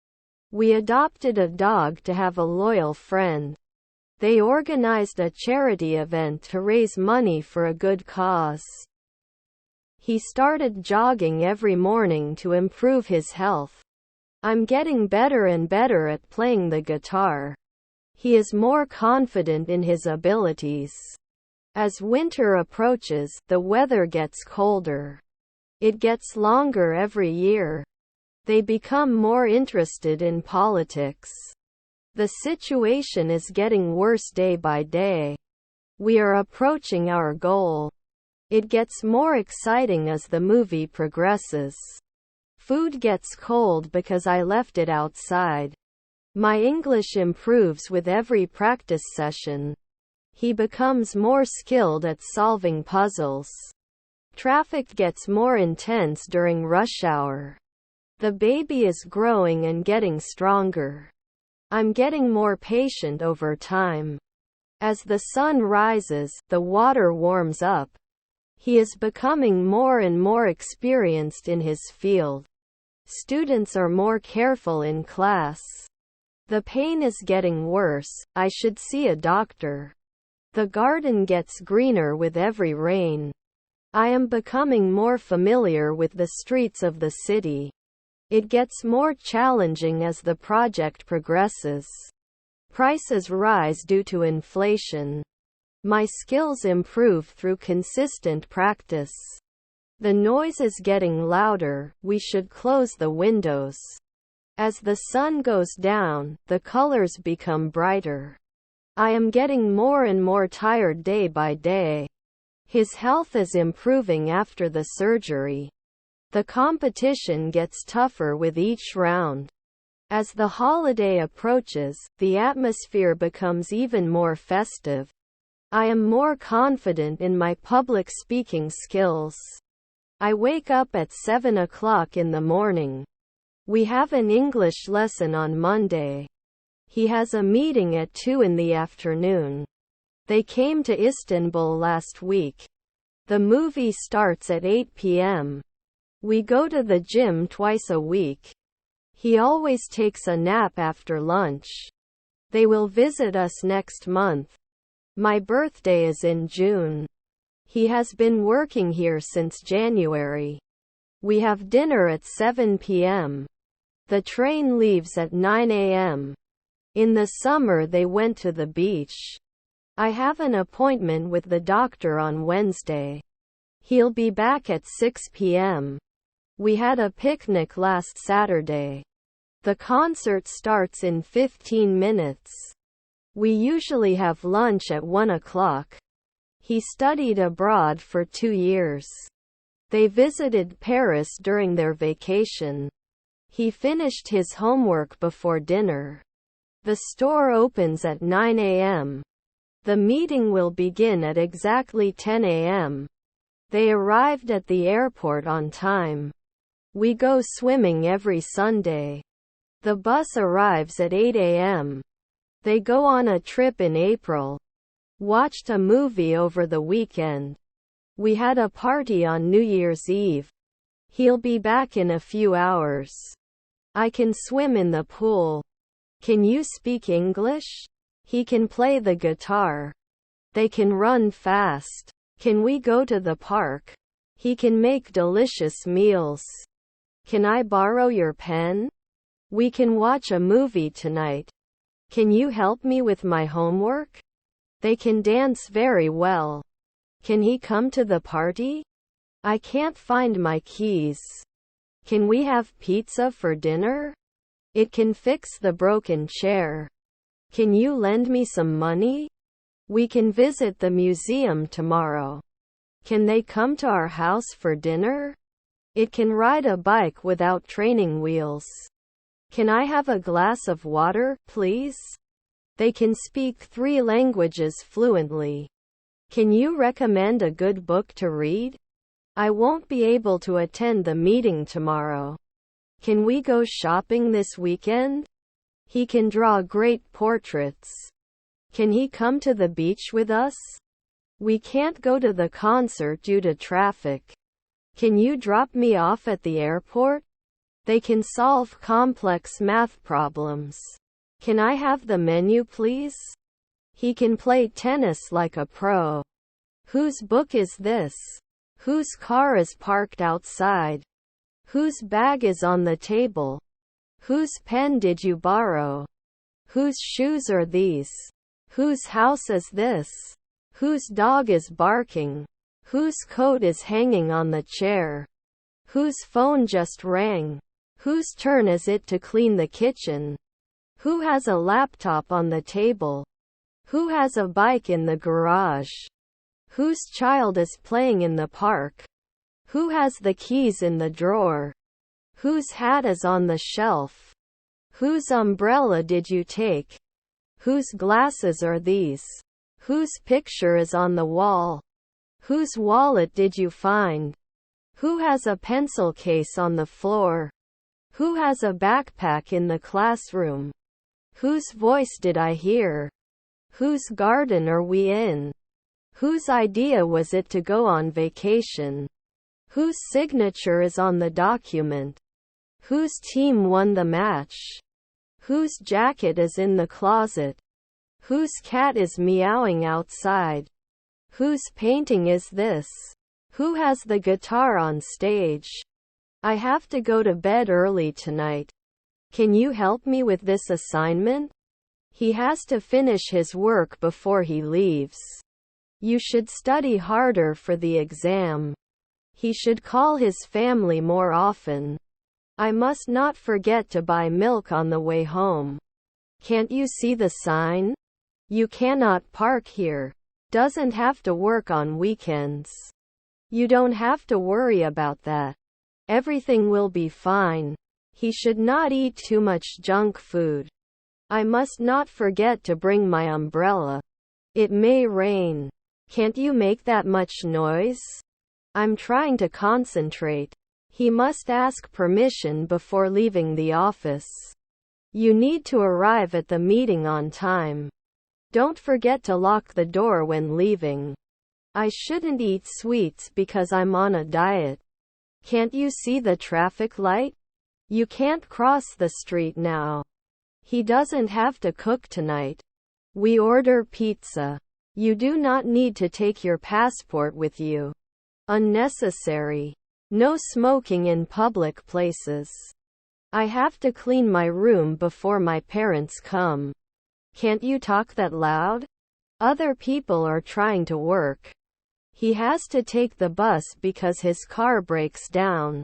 We adopted a dog to have a loyal friend. They organized a charity event to raise money for a good cause. He started jogging every morning to improve his health. I'm getting better and better at playing the guitar. He is more confident in his abilities. As winter approaches, the weather gets colder. It gets longer every year. They become more interested in politics. The situation is getting worse day by day. We are approaching our goal. It gets more exciting as the movie progresses. Food gets cold because I left it outside. My English improves with every practice session. He becomes more skilled at solving puzzles. Traffic gets more intense during rush hour. The baby is growing and getting stronger. I'm getting more patient over time. As the sun rises, the water warms up. He is becoming more and more experienced in his field. Students are more careful in class. The pain is getting worse, I should see a doctor. The garden gets greener with every rain. I am becoming more familiar with the streets of the city. It gets more challenging as the project progresses. Prices rise due to inflation. My skills improve through consistent practice. The noise is getting louder, we should close the windows. As the sun goes down, the colors become brighter. I am getting more and more tired day by day. His health is improving after the surgery. The competition gets tougher with each round. As the holiday approaches, the atmosphere becomes even more festive. I am more confident in my public speaking skills. I wake up at 7 o'clock in the morning. We have an English lesson on Monday. He has a meeting at 2 in the afternoon. They came to Istanbul last week. The movie starts at 8 p.m. We go to the gym twice a week. He always takes a nap after lunch. They will visit us next month. My birthday is in June. He has been working here since January. We have dinner at 7 p.m. The train leaves at 9 a.m. In the summer they went to the beach. I have an appointment with the doctor on Wednesday. He'll be back at 6 p.m. We had a picnic last Saturday. The concert starts in 15 minutes. We usually have lunch at 1 o'clock. He studied abroad for 2 years. They visited Paris during their vacation. He finished his homework before dinner. The store opens at 9 a.m. The meeting will begin at exactly 10 a.m. They arrived at the airport on time. We go swimming every Sunday. The bus arrives at 8 a.m. They go on a trip in April. Watched a movie over the weekend. We had a party on New Year's Eve. He'll be back in a few hours. I can swim in the pool. Can you speak English? He can play the guitar. They can run fast. Can we go to the park? He can make delicious meals. Can I borrow your pen? We can watch a movie tonight. Can you help me with my homework? They can dance very well. Can he come to the party? I can't find my keys. Can we have pizza for dinner? It can fix the broken chair. Can you lend me some money? We can visit the museum tomorrow. Can they come to our house for dinner? It can ride a bike without training wheels. Can I have a glass of water, please? They can speak 3 languages fluently. Can you recommend a good book to read? I won't be able to attend the meeting tomorrow. Can we go shopping this weekend? He can draw great portraits. Can he come to the beach with us? We can't go to the concert due to traffic. Can you drop me off at the airport? They can solve complex math problems. Can I have the menu, please? He can play tennis like a pro. Whose book is this? Whose car is parked outside? Whose bag is on the table? Whose pen did you borrow? Whose shoes are these? Whose house is this? Whose dog is barking? Whose coat is hanging on the chair? Whose phone just rang? Whose turn is it to clean the kitchen? Who has a laptop on the table? Who has a bike in the garage? Whose child is playing in the park? Who has the keys in the drawer? Whose hat is on the shelf? Whose umbrella did you take? Whose glasses are these? Whose picture is on the wall? Whose wallet did you find? Who has a pencil case on the floor? Who has a backpack in the classroom? Whose voice did I hear? Whose garden are we in? Whose idea was it to go on vacation? Whose signature is on the document? Whose team won the match? Whose jacket is in the closet? Whose cat is meowing outside? Whose painting is this? Who has the guitar on stage? I have to go to bed early tonight. Can you help me with this assignment? He has to finish his work before he leaves. You should study harder for the exam. He should call his family more often. I must not forget to buy milk on the way home. Can't you see the sign? You cannot park here. Doesn't have to work on weekends. You don't have to worry about that. Everything will be fine. He should not eat too much junk food. I must not forget to bring my umbrella. It may rain. Can't you make that much noise? I'm trying to concentrate. He must ask permission before leaving the office. You need to arrive at the meeting on time. Don't forget to lock the door when leaving. I shouldn't eat sweets because I'm on a diet. Can't you see the traffic light? You can't cross the street now. He doesn't have to cook tonight. We order pizza. You do not need to take your passport with you. Unnecessary. No smoking in public places. I have to clean my room before my parents come. Can't you talk that loud? Other people are trying to work. He has to take the bus because his car breaks down.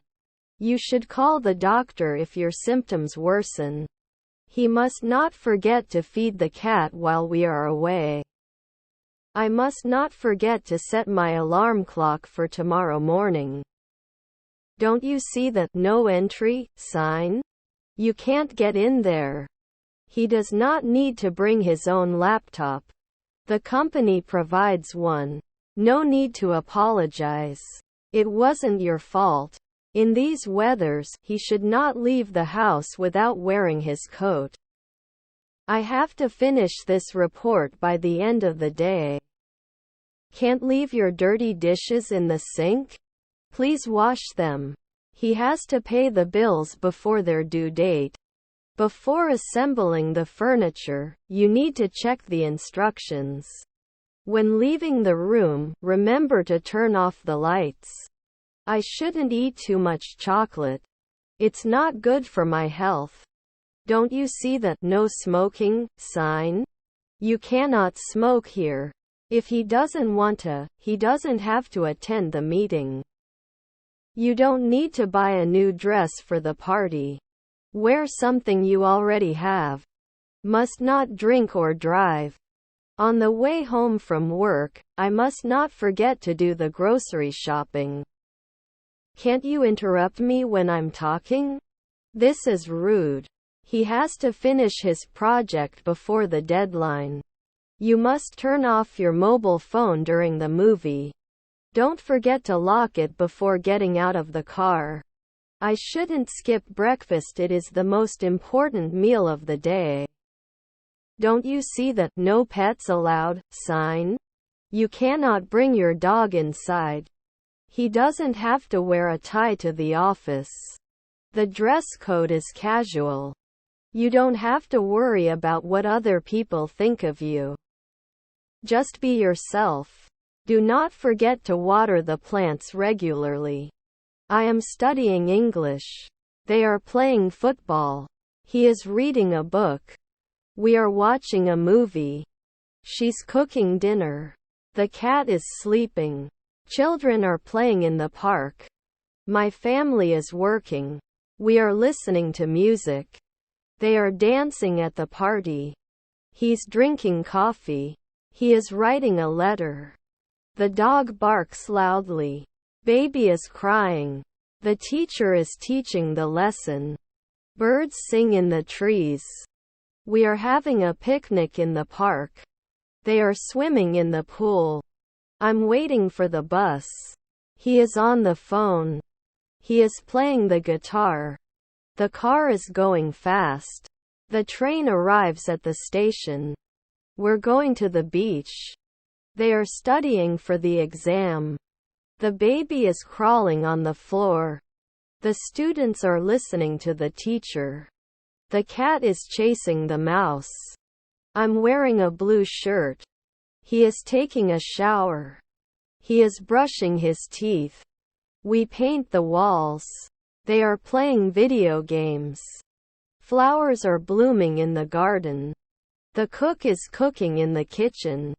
You should call the doctor if your symptoms worsen. He must not forget to feed the cat while we are away. I must not forget to set my alarm clock for tomorrow morning. Don't you see the "No Entry" sign? You can't get in there. He does not need to bring his own laptop. The company provides one. No need to apologize. It wasn't your fault. In these weathers, he should not leave the house without wearing his coat. I have to finish this report by the end of the day. Can't leave your dirty dishes in the sink? Please wash them. He has to pay the bills before their due date. Before assembling the furniture, you need to check the instructions. When leaving the room, remember to turn off the lights. I shouldn't eat too much chocolate. It's not good for my health. Don't you see the "no smoking" sign? You cannot smoke here. If he doesn't want to, he doesn't have to attend the meeting. You don't need to buy a new dress for the party. Wear something you already have. Must not drink or drive. On the way home from work, I must not forget to do the grocery shopping. Can't you interrupt me when I'm talking? This is rude. He has to finish his project before the deadline. You must turn off your mobile phone during the movie. Don't forget to lock it before getting out of the car. I shouldn't skip breakfast, it is the most important meal of the day. Don't you see the "no pets allowed" sign? You cannot bring your dog inside. He doesn't have to wear a tie to the office. The dress code is casual. You don't have to worry about what other people think of you. Just be yourself. Do not forget to water the plants regularly. I am studying English. They are playing football. He is reading a book. We are watching a movie. She's cooking dinner. The cat is sleeping. Children are playing in the park. My family is working. We are listening to music. They are dancing at the party. He's drinking coffee. He is writing a letter. The dog barks loudly. Baby is crying. The teacher is teaching the lesson. Birds sing in the trees. We are having a picnic in the park. They are swimming in the pool. I'm waiting for the bus. He is on the phone. He is playing the guitar. The car is going fast. The train arrives at the station. We're going to the beach. They are studying for the exam. The baby is crawling on the floor. The students are listening to the teacher. The cat is chasing the mouse. I'm wearing a blue shirt. He is taking a shower. He is brushing his teeth. We paint the walls. They are playing video games. Flowers are blooming in the garden. The cook is cooking in the kitchen.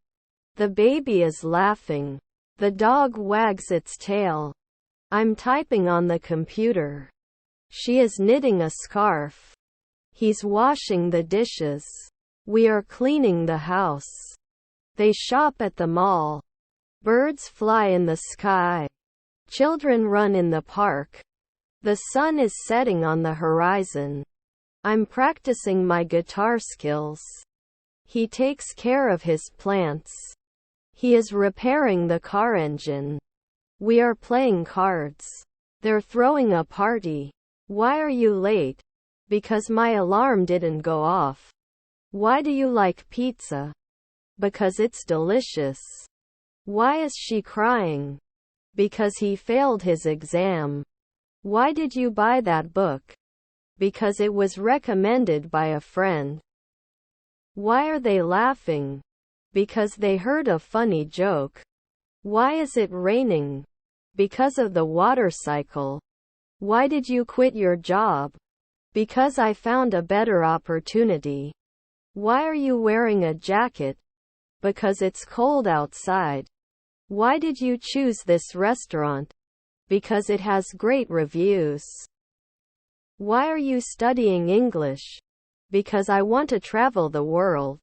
The baby is laughing. The dog wags its tail. I'm typing on the computer. She is knitting a scarf. He's washing the dishes. We are cleaning the house. They shop at the mall. Birds fly in the sky. Children run in the park. The sun is setting on the horizon. I'm practicing my guitar skills. He takes care of his plants. He is repairing the car engine. We are playing cards. They're throwing a party. Why are you late? Because my alarm didn't go off. Why do you like pizza? Because it's delicious. Why is she crying? Because he failed his exam. Why did you buy that book? Because it was recommended by a friend. Why are they laughing? Because they heard a funny joke. Why is it raining? Because of the water cycle. Why did you quit your job? Because I found a better opportunity. Why are you wearing a jacket? Because it's cold outside. Why did you choose this restaurant? Because it has great reviews. Why are you studying English? Because I want to travel the world.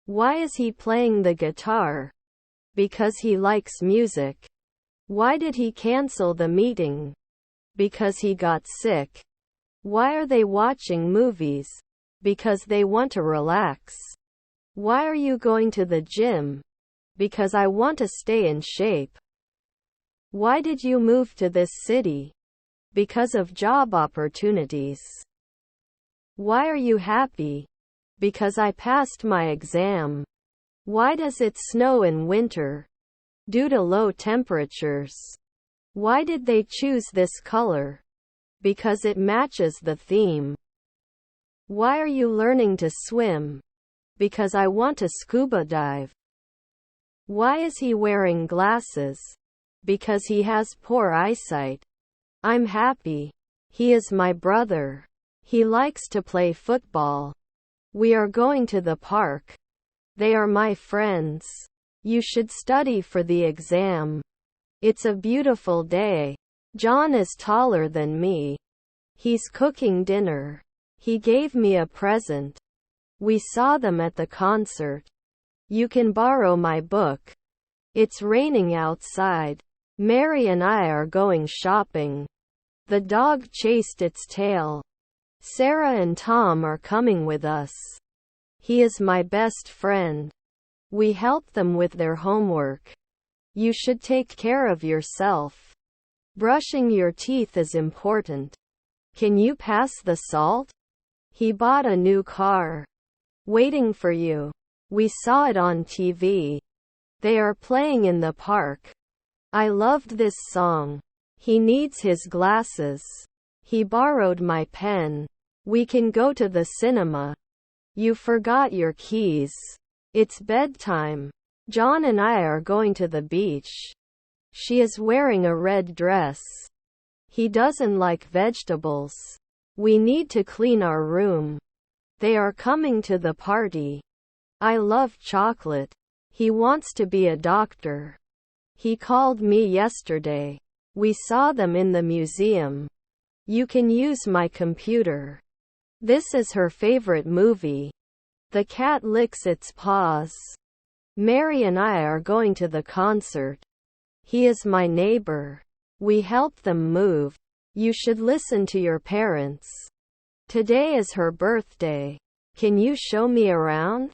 Why is he playing the guitar? Because he likes music. Why did he cancel the meeting? Because he got sick. Why are they watching movies? Because they want to relax. Why are you going to the gym? Because I want to stay in shape. Why did you move to this city? Because of job opportunities. Why are you happy? Because I passed my exam. Why does it snow in winter? Due to low temperatures. Why did they choose this color? Because it matches the theme. Why are you learning to swim? Because I want to scuba dive. Why is he wearing glasses? Because he has poor eyesight. I'm happy. He is my brother. He likes to play football. We are going to the park. They are my friends. You should study for the exam. It's a beautiful day. John is taller than me. He's cooking dinner. He gave me a present. We saw them at the concert. You can borrow my book. It's raining outside. Mary and I are going shopping. The dog chased its tail. Sarah and Tom are coming with us. He is my best friend. We help them with their homework. You should take care of yourself. Brushing your teeth is important. Can you pass the salt? He bought a new car. Waiting for you. We saw it on TV. They are playing in the park. I loved this song. He needs his glasses. He borrowed my pen. We can go to the cinema. You forgot your keys. It's bedtime. John and I are going to the beach. She is wearing a red dress. He doesn't like vegetables. We need to clean our room. They are coming to the party. I love chocolate. He wants to be a doctor. He called me yesterday. We saw them in the museum. You can use my computer. This is her favorite movie. The cat licks its paws. Mary and I are going to the concert. He is my neighbor. We help them move. You should listen to your parents. Today is her birthday. Can you show me around?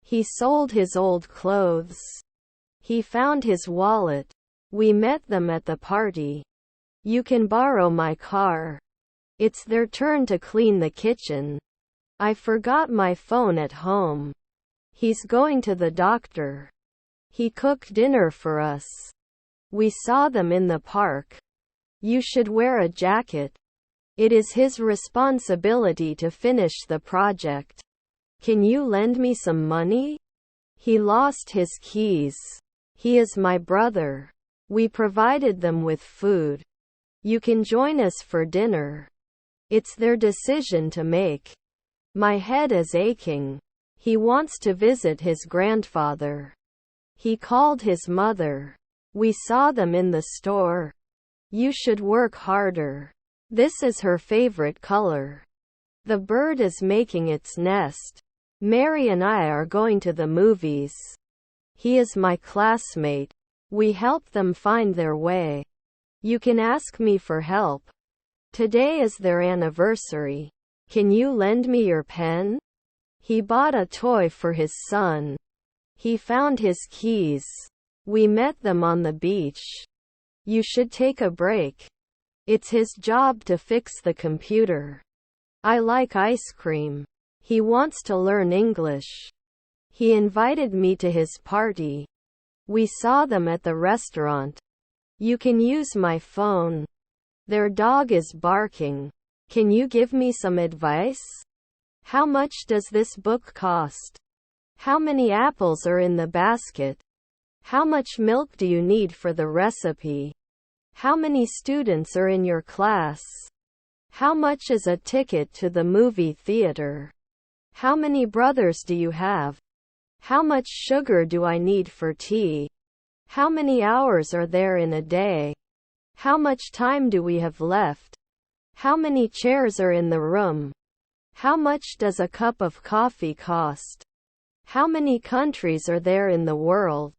He sold his old clothes. He found his wallet. We met them at the party. You can borrow my car. It's their turn to clean the kitchen. I forgot my phone at home. He's going to the doctor. He cooked dinner for us. We saw them in the park. You should wear a jacket. It is his responsibility to finish the project. Can you lend me some money? He lost his keys. He is my brother. We provided them with food. You can join us for dinner. It's their decision to make. My head is aching. He wants to visit his grandfather. He called his mother. We saw them in the store. You should work harder. This is her favorite color. The bird is making its nest. Mary and I are going to the movies. He is my classmate. We help them find their way. You can ask me for help. Today is their anniversary. Can you lend me your pen? He bought a toy for his son. He found his keys. We met them on the beach. You should take a break. It's his job to fix the computer. I like ice cream. He wants to learn English. He invited me to his party. We saw them at the restaurant. You can use my phone. Their dog is barking. Can you give me some advice? How much does this book cost? How many apples are in the basket? How much milk do you need for the recipe? How many students are in your class? How much is a ticket to the movie theater? How many brothers do you have? How much sugar do I need for tea? How many hours are there in a day? How much time do we have left? How many chairs are in the room? How much does a cup of coffee cost? How many countries are there in the world?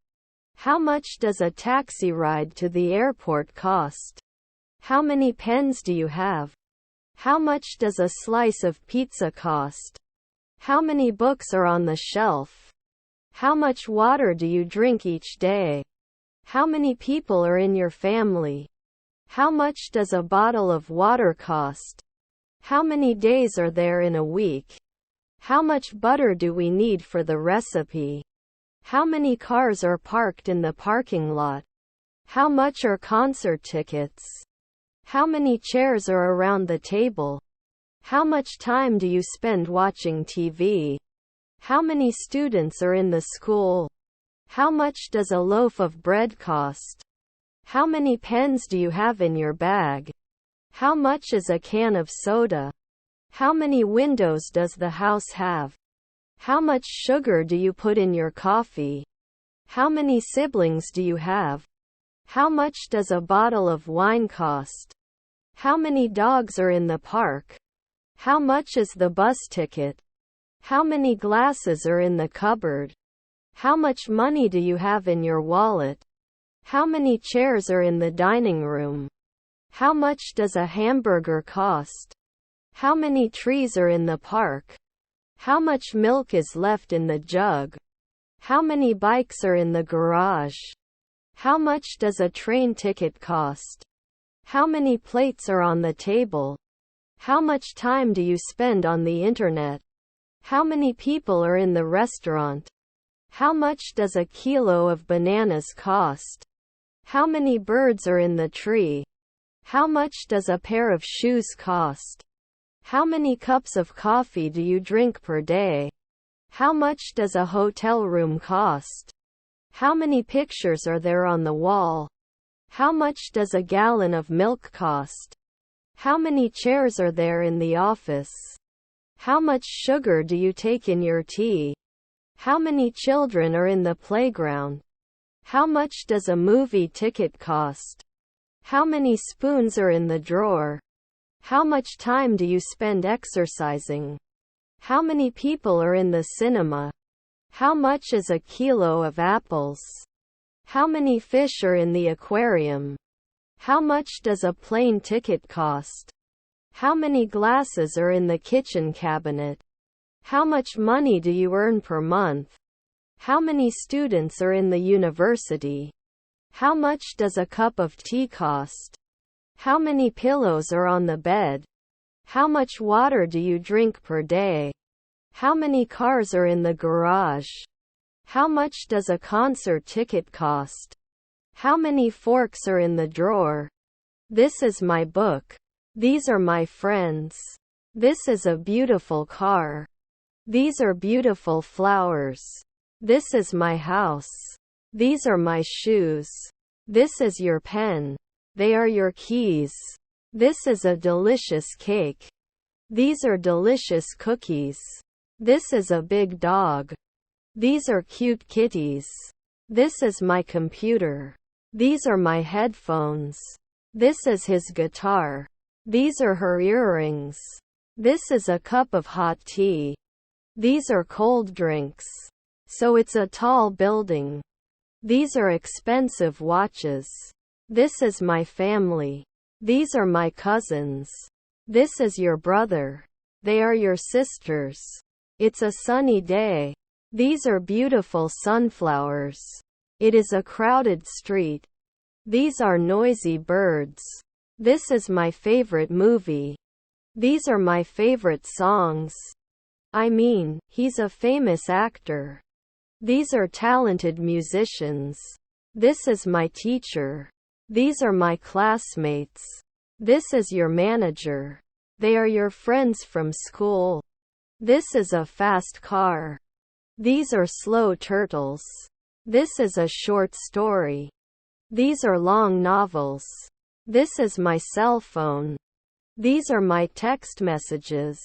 How much does a taxi ride to the airport cost? How many pens do you have? How much does a slice of pizza cost? How many books are on the shelf? How much water do you drink each day? How many people are in your family? How much does a bottle of water cost? How many days are there in a week? How much butter do we need for the recipe? How many cars are parked in the parking lot? How much are concert tickets? How many chairs are around the table? How much time do you spend watching TV? How many students are in the school? How much does a loaf of bread cost? How many pens do you have in your bag? How much is a can of soda? How many windows does the house have? How much sugar do you put in your coffee? How many siblings do you have? How much does a bottle of wine cost? How many dogs are in the park? How much is the bus ticket? How many glasses are in the cupboard? How much money do you have in your wallet? How many chairs are in the dining room? How much does a hamburger cost? How many trees are in the park? How much milk is left in the jug? How many bikes are in the garage? How much does a train ticket cost? How many plates are on the table? How much time do you spend on the internet? How many people are in the restaurant? How much does a kilo of bananas cost? How many birds are in the tree? How much does a pair of shoes cost? How many cups of coffee do you drink per day? How much does a hotel room cost? How many pictures are there on the wall? How much does a gallon of milk cost? How many chairs are there in the office? How much sugar do you take in your tea? How many children are in the playground? How much does a movie ticket cost? How many spoons are in the drawer? How much time do you spend exercising? How many people are in the cinema? How much is a kilo of apples? How many fish are in the aquarium? How much does a plane ticket cost? How many glasses are in the kitchen cabinet? How much money do you earn per month? How many students are in the university? How much does a cup of tea cost? How many pillows are on the bed? How much water do you drink per day? How many cars are in the garage? How much does a concert ticket cost? How many forks are in the drawer? This is my book. These are my friends. This is a beautiful car. These are beautiful flowers. This is my house. These are my shoes. This is your pen. They are your keys. This is a delicious cake. These are delicious cookies. This is a big dog. These are cute kitties. This is my computer. These are my headphones. This is his guitar. These are her earrings. This is a cup of hot tea. These are cold drinks. So it's a tall building. These are expensive watches. This is my family. These are my cousins. This is your brother. They are your sisters. It's a sunny day. These are beautiful sunflowers. It is a crowded street. These are noisy birds. This is my favorite movie. These are my favorite songs. I mean, he's a famous actor. These are talented musicians. This is my teacher. These are my classmates. This is your manager. They are your friends from school. This is a fast car. These are slow turtles. This is a short story. These are long novels. This is my cell phone. These are my text messages.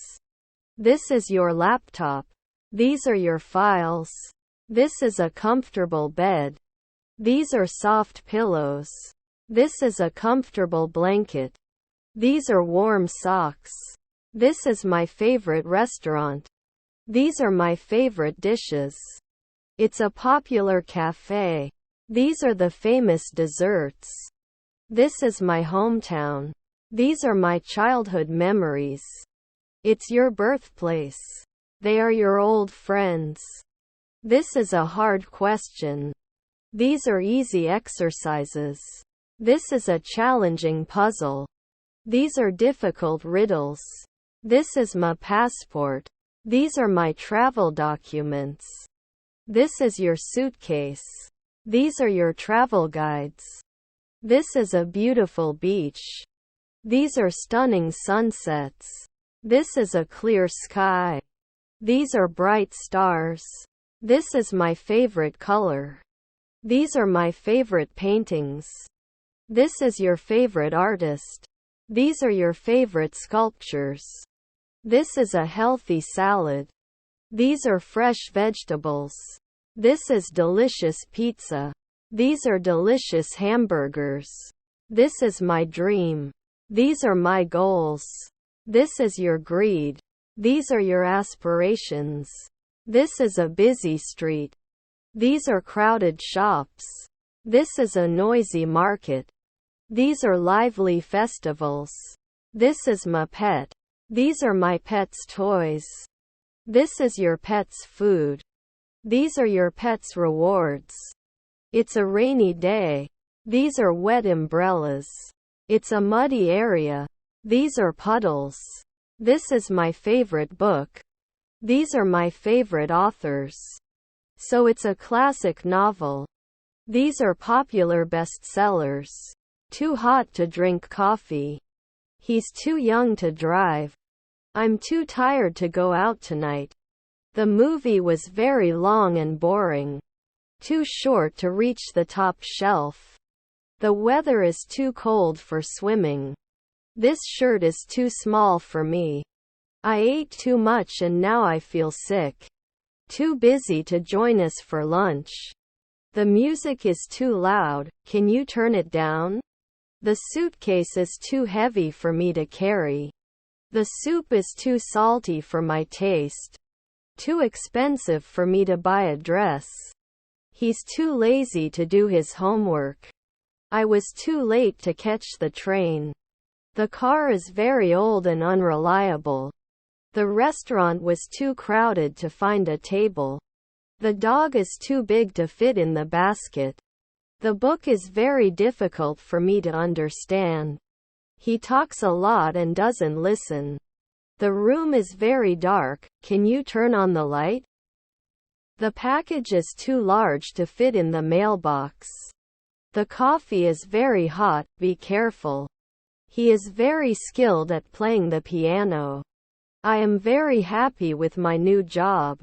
This is your laptop. These are your files. This is a comfortable bed. These are soft pillows. This is a comfortable blanket. These are warm socks. This is my favorite restaurant. These are my favorite dishes. It's a popular cafe. These are the famous desserts. This is my hometown. These are my childhood memories. It's your birthplace. They are your old friends. This is a hard question. These are easy exercises. This is a challenging puzzle. These are difficult riddles. This is my passport. These are my travel documents. This is your suitcase. These are your travel guides. This is a beautiful beach. These are stunning sunsets. This is a clear sky. These are bright stars. This is my favorite color. These are my favorite paintings. This is your favorite artist. These are your favorite sculptures. This is a healthy salad. These are fresh vegetables. This is delicious pizza. These are delicious hamburgers. This is my dream. These are my goals. This is your greed. These are your aspirations. This is a busy street. These are crowded shops. This is a noisy market. These are lively festivals. This is my pet. These are my pet's toys. This is your pet's food. These are your pet's rewards. It's a rainy day. These are wet umbrellas. It's a muddy area. These are puddles. This is my favorite book. These are my favorite authors. So it's a classic novel. These are popular bestsellers. Too hot to drink coffee. He's too young to drive. I'm too tired to go out tonight. The movie was very long and boring. Too short to reach the top shelf. The weather is too cold for swimming. This shirt is too small for me. I ate too much and now I feel sick. Too busy to join us for lunch. The music is too loud, can you turn it down? The suitcase is too heavy for me to carry. The soup is too salty for my taste. Too expensive for me to buy a dress. He's too lazy to do his homework. I was too late to catch the train. The car is very old and unreliable. The restaurant was too crowded to find a table. The dog is too big to fit in the basket. The book is very difficult for me to understand. He talks a lot and doesn't listen. The room is very dark, can you turn on the light? The package is too large to fit in the mailbox. The coffee is very hot, be careful. He is very skilled at playing the piano. I am very happy with my new job.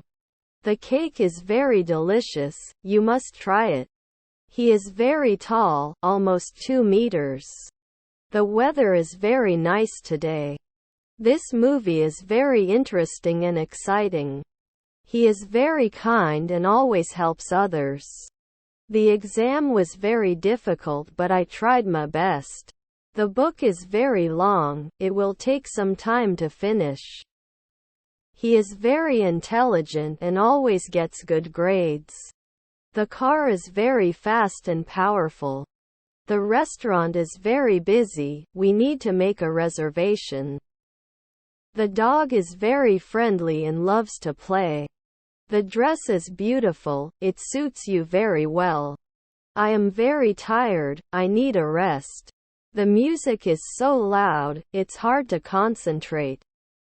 The cake is very delicious, you must try it. He is very tall, almost 2 meters. The weather is very nice today. This movie is very interesting and exciting. He is very kind and always helps others. The exam was very difficult but I tried my best. The book is very long, it will take some time to finish. He is very intelligent and always gets good grades. The car is very fast and powerful. The restaurant is very busy, we need to make a reservation. The dog is very friendly and loves to play. The dress is beautiful, it suits you very well. I am very tired, I need a rest. The music is so loud, it's hard to concentrate.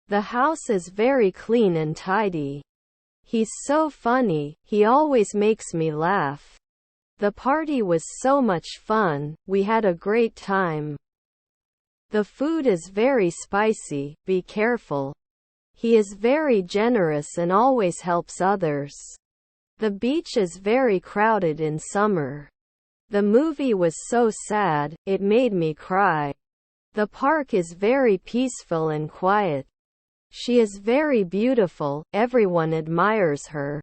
The house is very clean and tidy. He's so funny, he always makes me laugh. The party was so much fun, we had a great time. The food is very spicy, be careful. He is very generous and always helps others. The beach is very crowded in summer. The movie was so sad, it made me cry. The park is very peaceful and quiet. She is very beautiful, everyone admires her.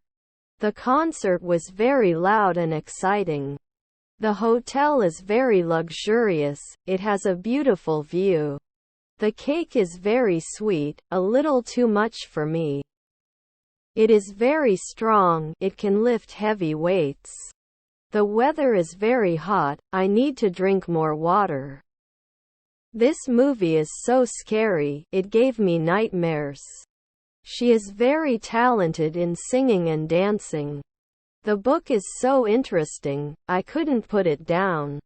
The concert was very loud and exciting. The hotel is very luxurious, it has a beautiful view. The cake is very sweet, a little too much for me. It is very strong, it can lift heavy weights. The weather is very hot, I need to drink more water. This movie is so scary, it gave me nightmares. She is very talented in singing and dancing. The book is so interesting, I couldn't put it down.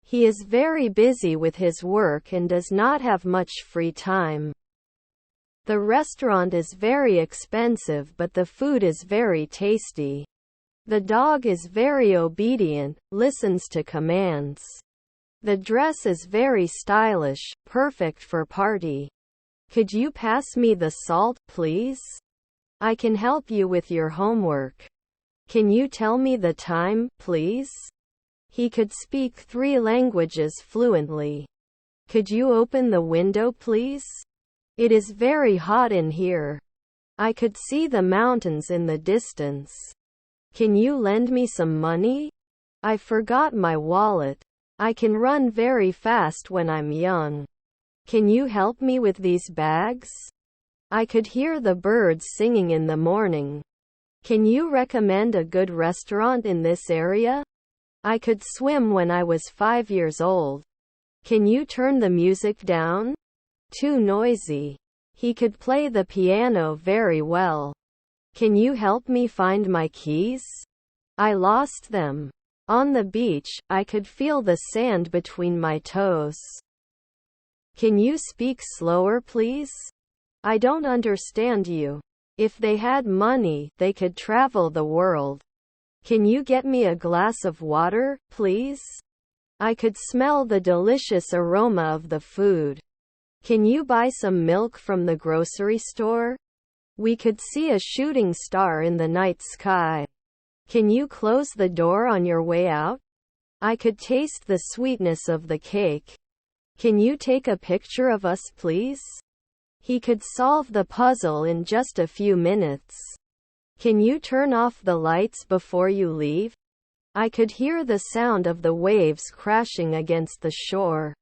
He is very busy with his work and does not have much free time. The restaurant is very expensive but the food is very tasty. The dog is very obedient, listens to commands. The dress is very stylish, perfect for party. Could you pass me the salt, please? I can help you with your homework. Can you tell me the time, please? He could speak 3 languages fluently. Could you open the window, please? It is very hot in here. I could see the mountains in the distance. Can you lend me some money? I forgot my wallet. I can run very fast when I'm young. Can you help me with these bags? I could hear the birds singing in the morning. Can you recommend a good restaurant in this area? I could swim when I was 5 years old. Can you turn the music down? Too noisy. He could play the piano very well. Can you help me find my keys? I lost them. On the beach, I could feel the sand between my toes. Can you speak slower, please? I don't understand you. If they had money, they could travel the world. Can you get me a glass of water, please? I could smell the delicious aroma of the food. Can you buy some milk from the grocery store? We could see a shooting star in the night sky. Can you close the door on your way out? I could taste the sweetness of the cake. Can you take a picture of us, please? He could solve the puzzle in just a few minutes. Can you turn off the lights before you leave? I could hear the sound of the waves crashing against the shore.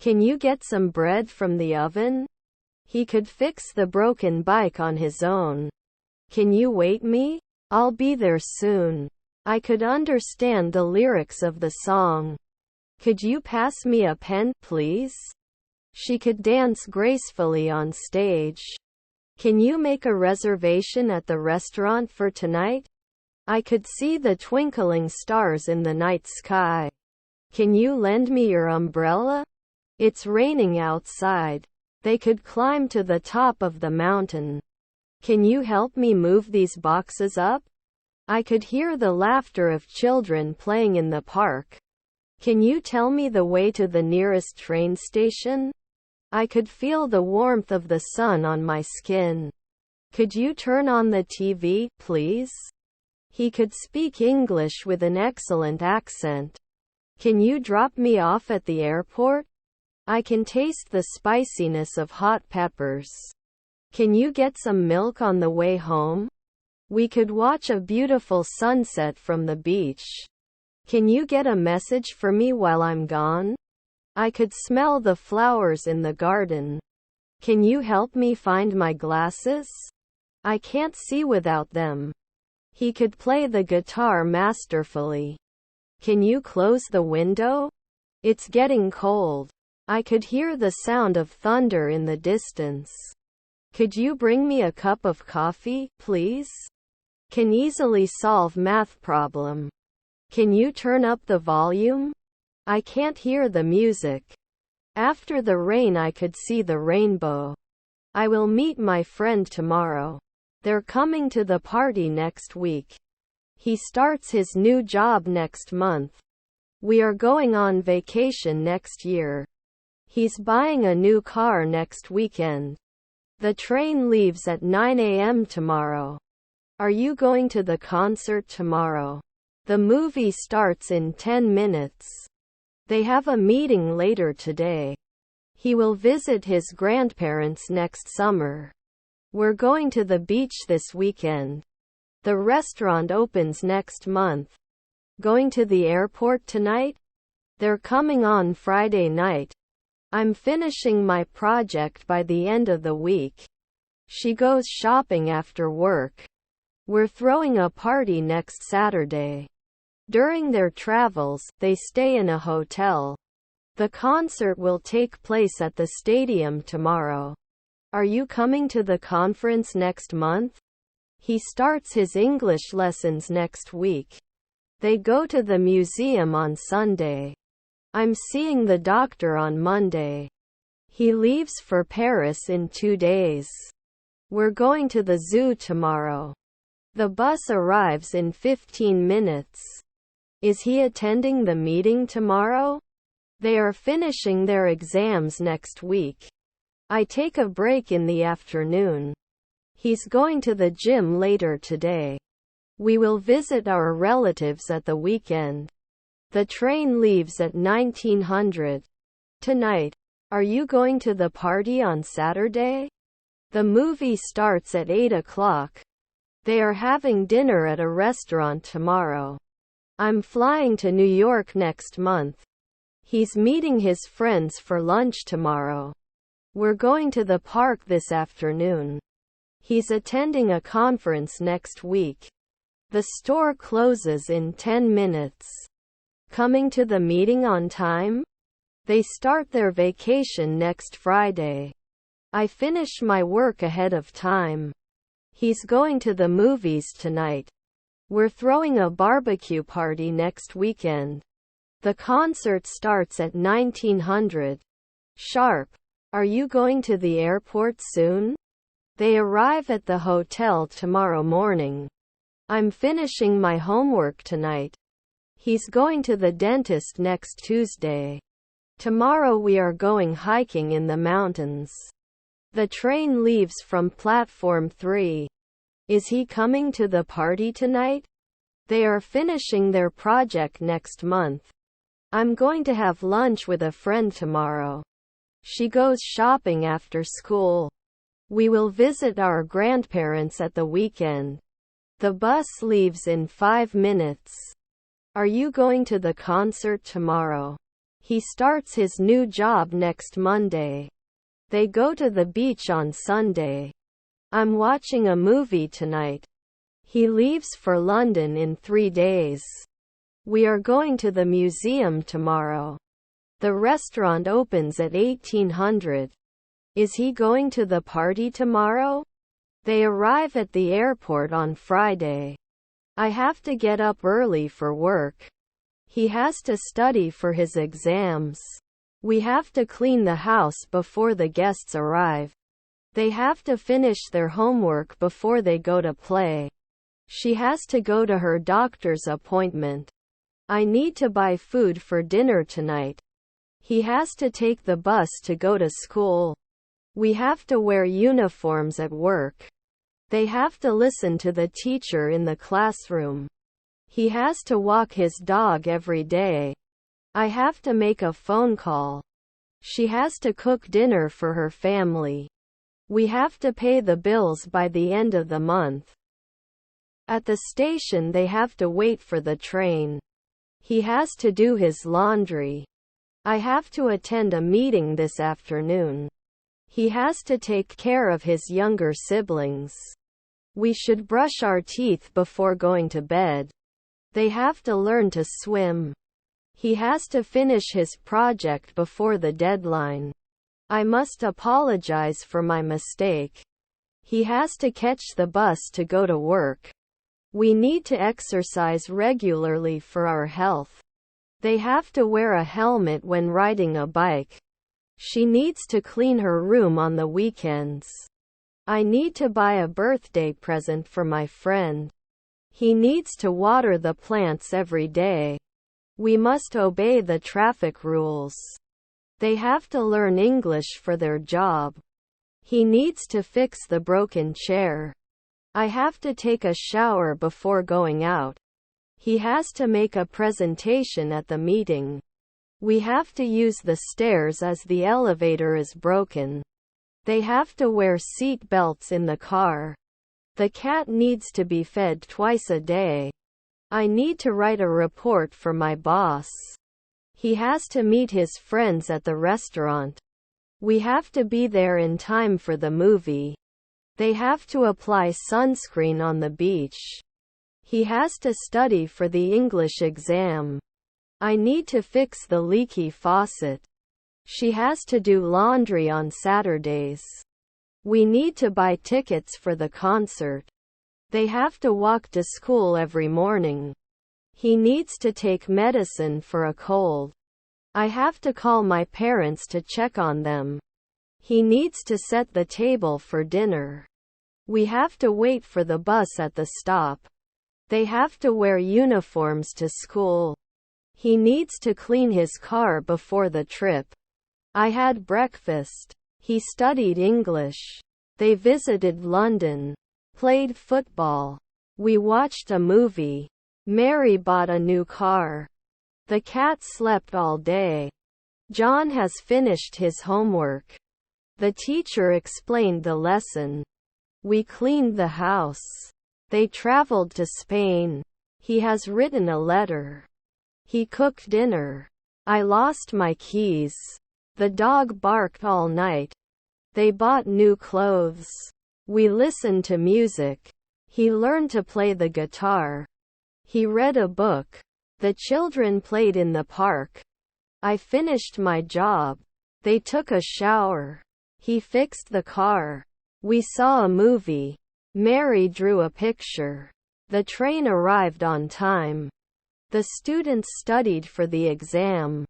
Can you get some bread from the oven? He could fix the broken bike on his own. Can you wait me? I'll be there soon. I could understand the lyrics of the song. Could you pass me a pen, please? She could dance gracefully on stage. Can you make a reservation at the restaurant for tonight? I could see the twinkling stars in the night sky. Can you lend me your umbrella? It's raining outside. They could climb to the top of the mountain. Can you help me move these boxes up? I could hear the laughter of children playing in the park. Can you tell me the way to the nearest train station? I could feel the warmth of the sun on my skin. Could you turn on the TV, please? He could speak English with an excellent accent. Can you drop me off at the airport? I can taste the spiciness of hot peppers. Can you get some milk on the way home? We could watch a beautiful sunset from the beach. Can you get a message for me while I'm gone? I could smell the flowers in the garden. Can you help me find my glasses? I can't see without them. He could play the guitar masterfully. Can you close the window? It's getting cold. I could hear the sound of thunder in the distance. Could you bring me a cup of coffee, please? Can easily solve math problem. Can you turn up the volume? I can't hear the music. After the rain I could see the rainbow. I will meet my friend tomorrow. They're coming to the party next week. He starts his new job next month. We are going on vacation next year. He's buying a new car next weekend. The train leaves at 9 a.m. tomorrow. Are you going to the concert tomorrow? The movie starts in 10 minutes. They have a meeting later today. He will visit his grandparents next summer. We're going to the beach this weekend. The restaurant opens next month. Going to the airport tonight? They're coming on Friday night. I'm finishing my project by the end of the week. She goes shopping after work. We're throwing a party next Saturday. During their travels, they stay in a hotel. The concert will take place at the stadium tomorrow. Are you coming to the conference next month? He starts his English lessons next week. They go to the museum on Sunday. I'm seeing the doctor on Monday. He leaves for Paris in 2 days. We're going to the zoo tomorrow. The bus arrives in 15 minutes. Is he attending the meeting tomorrow? They are finishing their exams next week. I take a break in the afternoon. He's going to the gym later today. We will visit our relatives at the weekend. The train leaves at 1900. Tonight. Are you going to the party on Saturday? The movie starts at 8 o'clock. They are having dinner at a restaurant tomorrow. I'm flying to New York next month. He's meeting his friends for lunch tomorrow. We're going to the park this afternoon. He's attending a conference next week. The store closes in 10 minutes. Coming to the meeting on time? They start their vacation next Friday. I finish my work ahead of time. He's going to the movies tonight. We're throwing a barbecue party next weekend. The concert starts at 1900. Sharp. Are you going to the airport soon? They arrive at the hotel tomorrow morning. I'm finishing my homework tonight. He's going to the dentist next Tuesday. Tomorrow we are going hiking in the mountains. The train leaves from platform 3. Is he coming to the party tonight? They are finishing their project next month. I'm going to have lunch with a friend tomorrow. She goes shopping after school. We will visit our grandparents at the weekend. The bus leaves in 5 minutes. Are you going to the concert tomorrow? He starts his new job next Monday. They go to the beach on Sunday. I'm watching a movie tonight. He leaves for London in 3 days. We are going to the museum tomorrow. The restaurant opens at 1800. Is he going to the party tomorrow? They arrive at the airport on Friday. I have to get up early for work. He has to study for his exams. We have to clean the house before the guests arrive. They have to finish their homework before they go to play. She has to go to her doctor's appointment. I need to buy food for dinner tonight. He has to take the bus to go to school. We have to wear uniforms at work. They have to listen to the teacher in the classroom. He has to walk his dog every day. I have to make a phone call. She has to cook dinner for her family. We have to pay the bills by the end of the month. At the station they have to wait for the train. He has to do his laundry. I have to attend a meeting this afternoon. He has to take care of his younger siblings. We should brush our teeth before going to bed. They have to learn to swim. He has to finish his project before the deadline. I must apologize for my mistake. He has to catch the bus to go to work. We need to exercise regularly for our health. They have to wear a helmet when riding a bike. She needs to clean her room on the weekends. I need to buy a birthday present for my friend. He needs to water the plants every day. We must obey the traffic rules. They have to learn English for their job. He needs to fix the broken chair. I have to take a shower before going out. He has to make a presentation at the meeting. We have to use the stairs as the elevator is broken. They have to wear seat belts in the car. The cat needs to be fed twice a day. I need to write a report for my boss. He has to meet his friends at the restaurant. We have to be there in time for the movie. They have to apply sunscreen on the beach. He has to study for the English exam. I need to fix the leaky faucet. She has to do laundry on Saturdays. We need to buy tickets for the concert. They have to walk to school every morning. He needs to take medicine for a cold. I have to call my parents to check on them. He needs to set the table for dinner. We have to wait for the bus at the stop. They have to wear uniforms to school. He needs to clean his car before the trip. I had breakfast. He studied English. They visited London. Played football. We watched a movie. Mary bought a new car. The cat slept all day. John has finished his homework. The teacher explained the lesson. We cleaned the house. They traveled to Spain. He has written a letter. He cooked dinner. I lost my keys. The dog barked all night. They bought new clothes. We listened to music. He learned to play the guitar. He read a book. The children played in the park. I finished my job. They took a shower. He fixed the car. We saw a movie. Mary drew a picture. The train arrived on time. The students studied for the exam.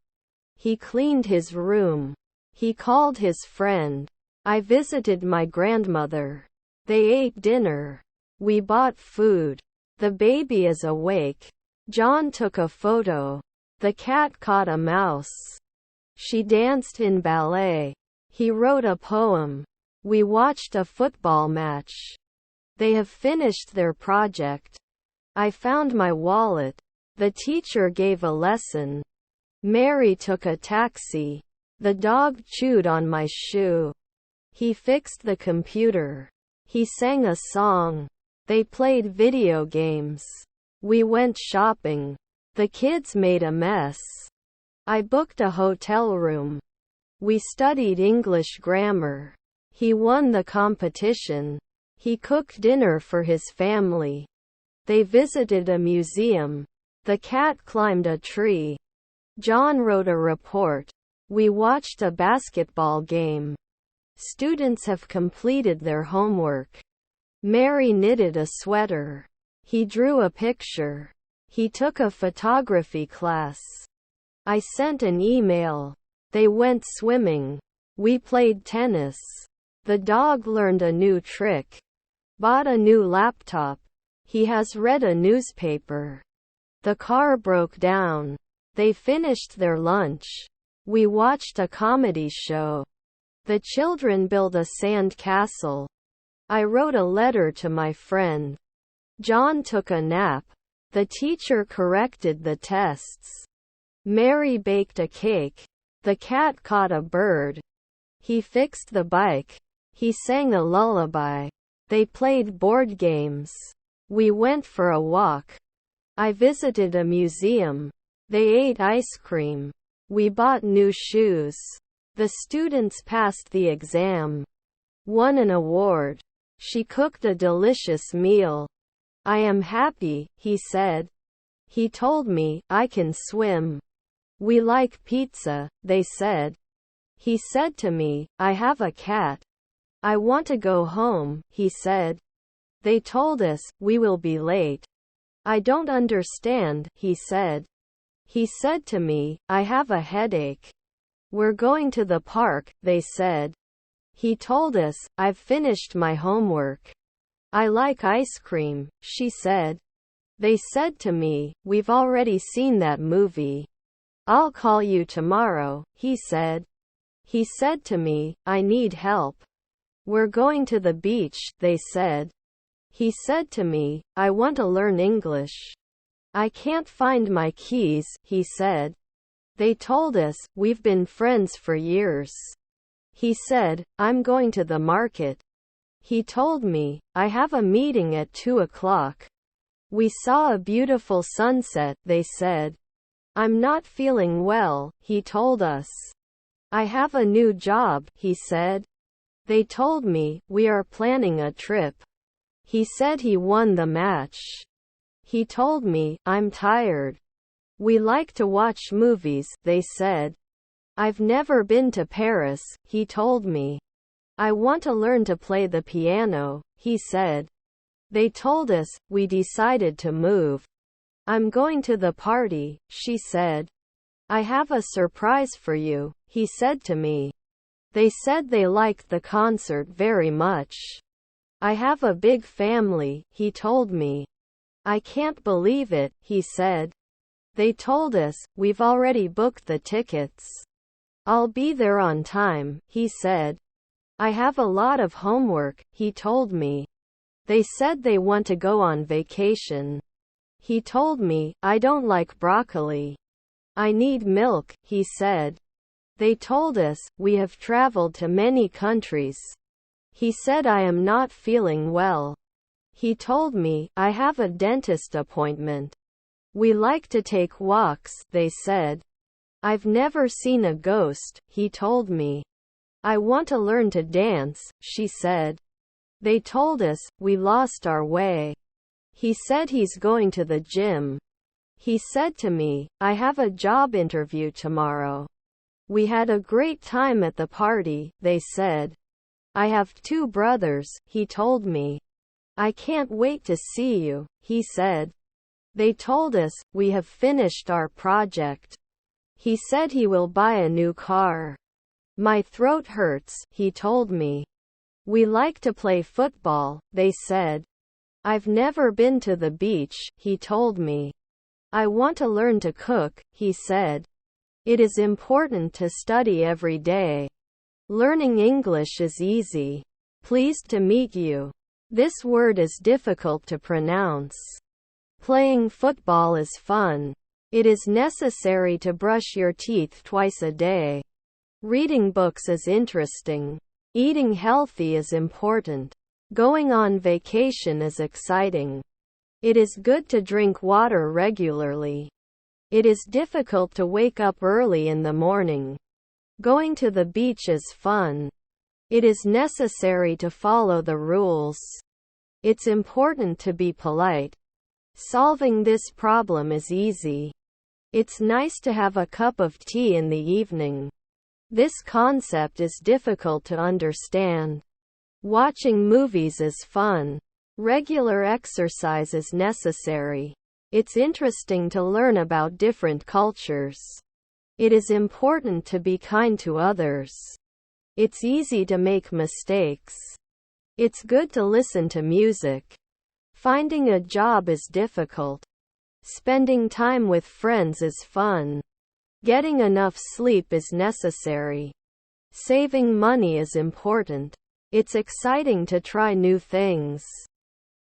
He cleaned his room. He called his friend. I visited my grandmother. They ate dinner. We bought food. The baby is awake. John took a photo. The cat caught a mouse. She danced in ballet. He wrote a poem. We watched a football match. They have finished their project. I found my wallet. The teacher gave a lesson. Mary took a taxi. The dog chewed on my shoe. He fixed the computer. He sang a song. They played video games. We went shopping. The kids made a mess. I booked a hotel room. We studied English grammar. He won the competition. He cooked dinner for his family. They visited a museum. The cat climbed a tree. John wrote a report. We watched a basketball game. Students have completed their homework. Mary knitted a sweater. He drew a picture. He took a photography class. I sent an email. They went swimming. We played tennis. The dog learned a new trick. Bought a new laptop. He has read a newspaper. The car broke down. They finished their lunch. We watched a comedy show. The children built a sand castle. I wrote a letter to my friend. John took a nap. The teacher corrected the tests. Mary baked a cake. The cat caught a bird. He fixed the bike. He sang a lullaby. They played board games. We went for a walk. I visited a museum. They ate ice cream. We bought new shoes. The students passed the exam. Won an award. She cooked a delicious meal. I am happy, he said. He told me I can swim. We like pizza, they said. He said to me, I have a cat. I want to go home, he said. They told us we will be late. I don't understand, he said. He said to me, I have a headache. We're going to the park, they said. He told us, I've finished my homework. I like ice cream, she said. They said to me, we've already seen that movie. I'll call you tomorrow, he said. He said to me, I need help. We're going to the beach, they said. He said to me, I want to learn English. I can't find my keys, he said. They told us, we've been friends for years. He said, I'm going to the market. He told me, I have a meeting at 2 o'clock. We saw a beautiful sunset, they said. I'm not feeling well, he told us. I have a new job, he said. They told me, we are planning a trip. He said he won the match. He told me, I'm tired. We like to watch movies, they said. I've never been to Paris, he told me. I want to learn to play the piano, he said. They told us, we decided to move. I'm going to the party, she said. I have a surprise for you, he said to me. They said they liked the concert very much. I have a big family, he told me. I can't believe it, he said. They told us, we've already booked the tickets. I'll be there on time, he said. I have a lot of homework, he told me. They said they want to go on vacation. He told me, I don't like broccoli. I need milk, he said. They told us, we have traveled to many countries. He said I am not feeling well. He told me, I have a dentist appointment. We like to take walks, they said. I've never seen a ghost, he told me. I want to learn to dance, she said. They told us, we lost our way. He said he's going to the gym. He said to me, I have a job interview tomorrow. We had a great time at the party, they said. I have 2 brothers, he told me. I can't wait to see you, he said. They told us, we have finished our project. He said he will buy a new car. My throat hurts, he told me. We like to play football, they said. I've never been to the beach, he told me. I want to learn to cook, he said. It is important to study every day. Learning English is easy. Pleased to meet you. This word is difficult to pronounce. Playing football is fun. It is necessary to brush your teeth twice a day. Reading books is interesting. Eating healthy is important. Going on vacation is exciting. It is good to drink water regularly. It is difficult to wake up early in the morning. Going to the beach is fun. It is necessary to follow the rules. It's important to be polite. Solving this problem is easy. It's nice to have a cup of tea in the evening. This concept is difficult to understand. Watching movies is fun. Regular exercise is necessary. It's interesting to learn about different cultures. It is important to be kind to others. It's easy to make mistakes. It's good to listen to music. Finding a job is difficult. Spending time with friends is fun. Getting enough sleep is necessary. Saving money is important. It's exciting to try new things.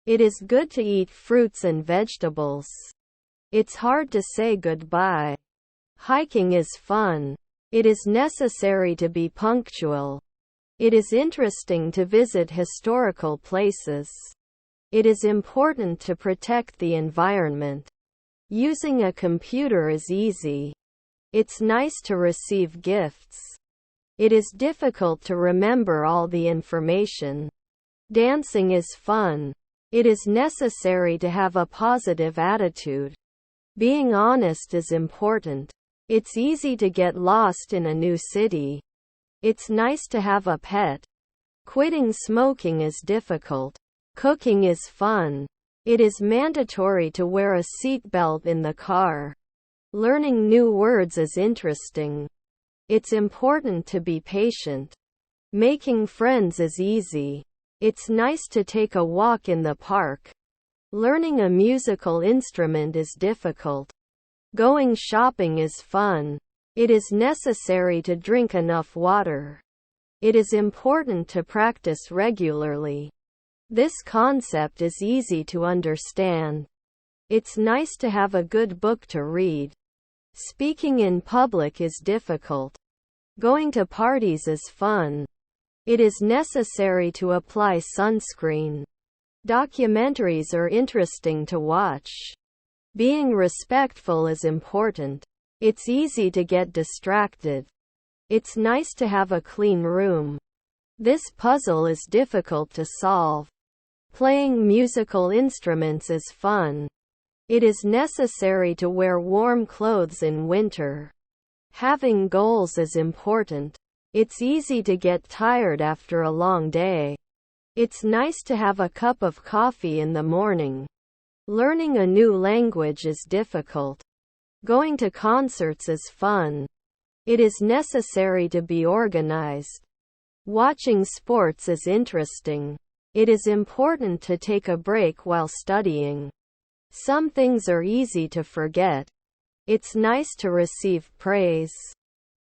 It is good to eat fruits and vegetables. It's hard to say goodbye. Hiking is fun. It is necessary to be punctual. It is interesting to visit historical places. It is important to protect the environment. Using a computer is easy. It's nice to receive gifts. It is difficult to remember all the information. Dancing is fun. It is necessary to have a positive attitude. Being honest is important. It's easy to get lost in a new city. It's nice to have a pet. Quitting smoking is difficult. Cooking is fun. It is mandatory to wear a seat belt in the car. Learning new words is interesting. It's important to be patient. Making friends is easy. It's nice to take a walk in the park. Learning a musical instrument is difficult. Going shopping is fun. It is necessary to drink enough water. It is important to practice regularly. This concept is easy to understand. It's nice to have a good book to read. Speaking in public is difficult. Going to parties is fun. It is necessary to apply sunscreen. Documentaries are interesting to watch. Being respectful is important. It's easy to get distracted. It's nice to have a clean room. This puzzle is difficult to solve. Playing musical instruments is fun. It is necessary to wear warm clothes in winter. Having goals is important. It's easy to get tired after a long day. It's nice to have a cup of coffee in the morning. Learning a new language is difficult. Going to concerts is fun. It is necessary to be organized. Watching sports is interesting. It is important to take a break while studying. Some things are easy to forget. It's nice to receive praise.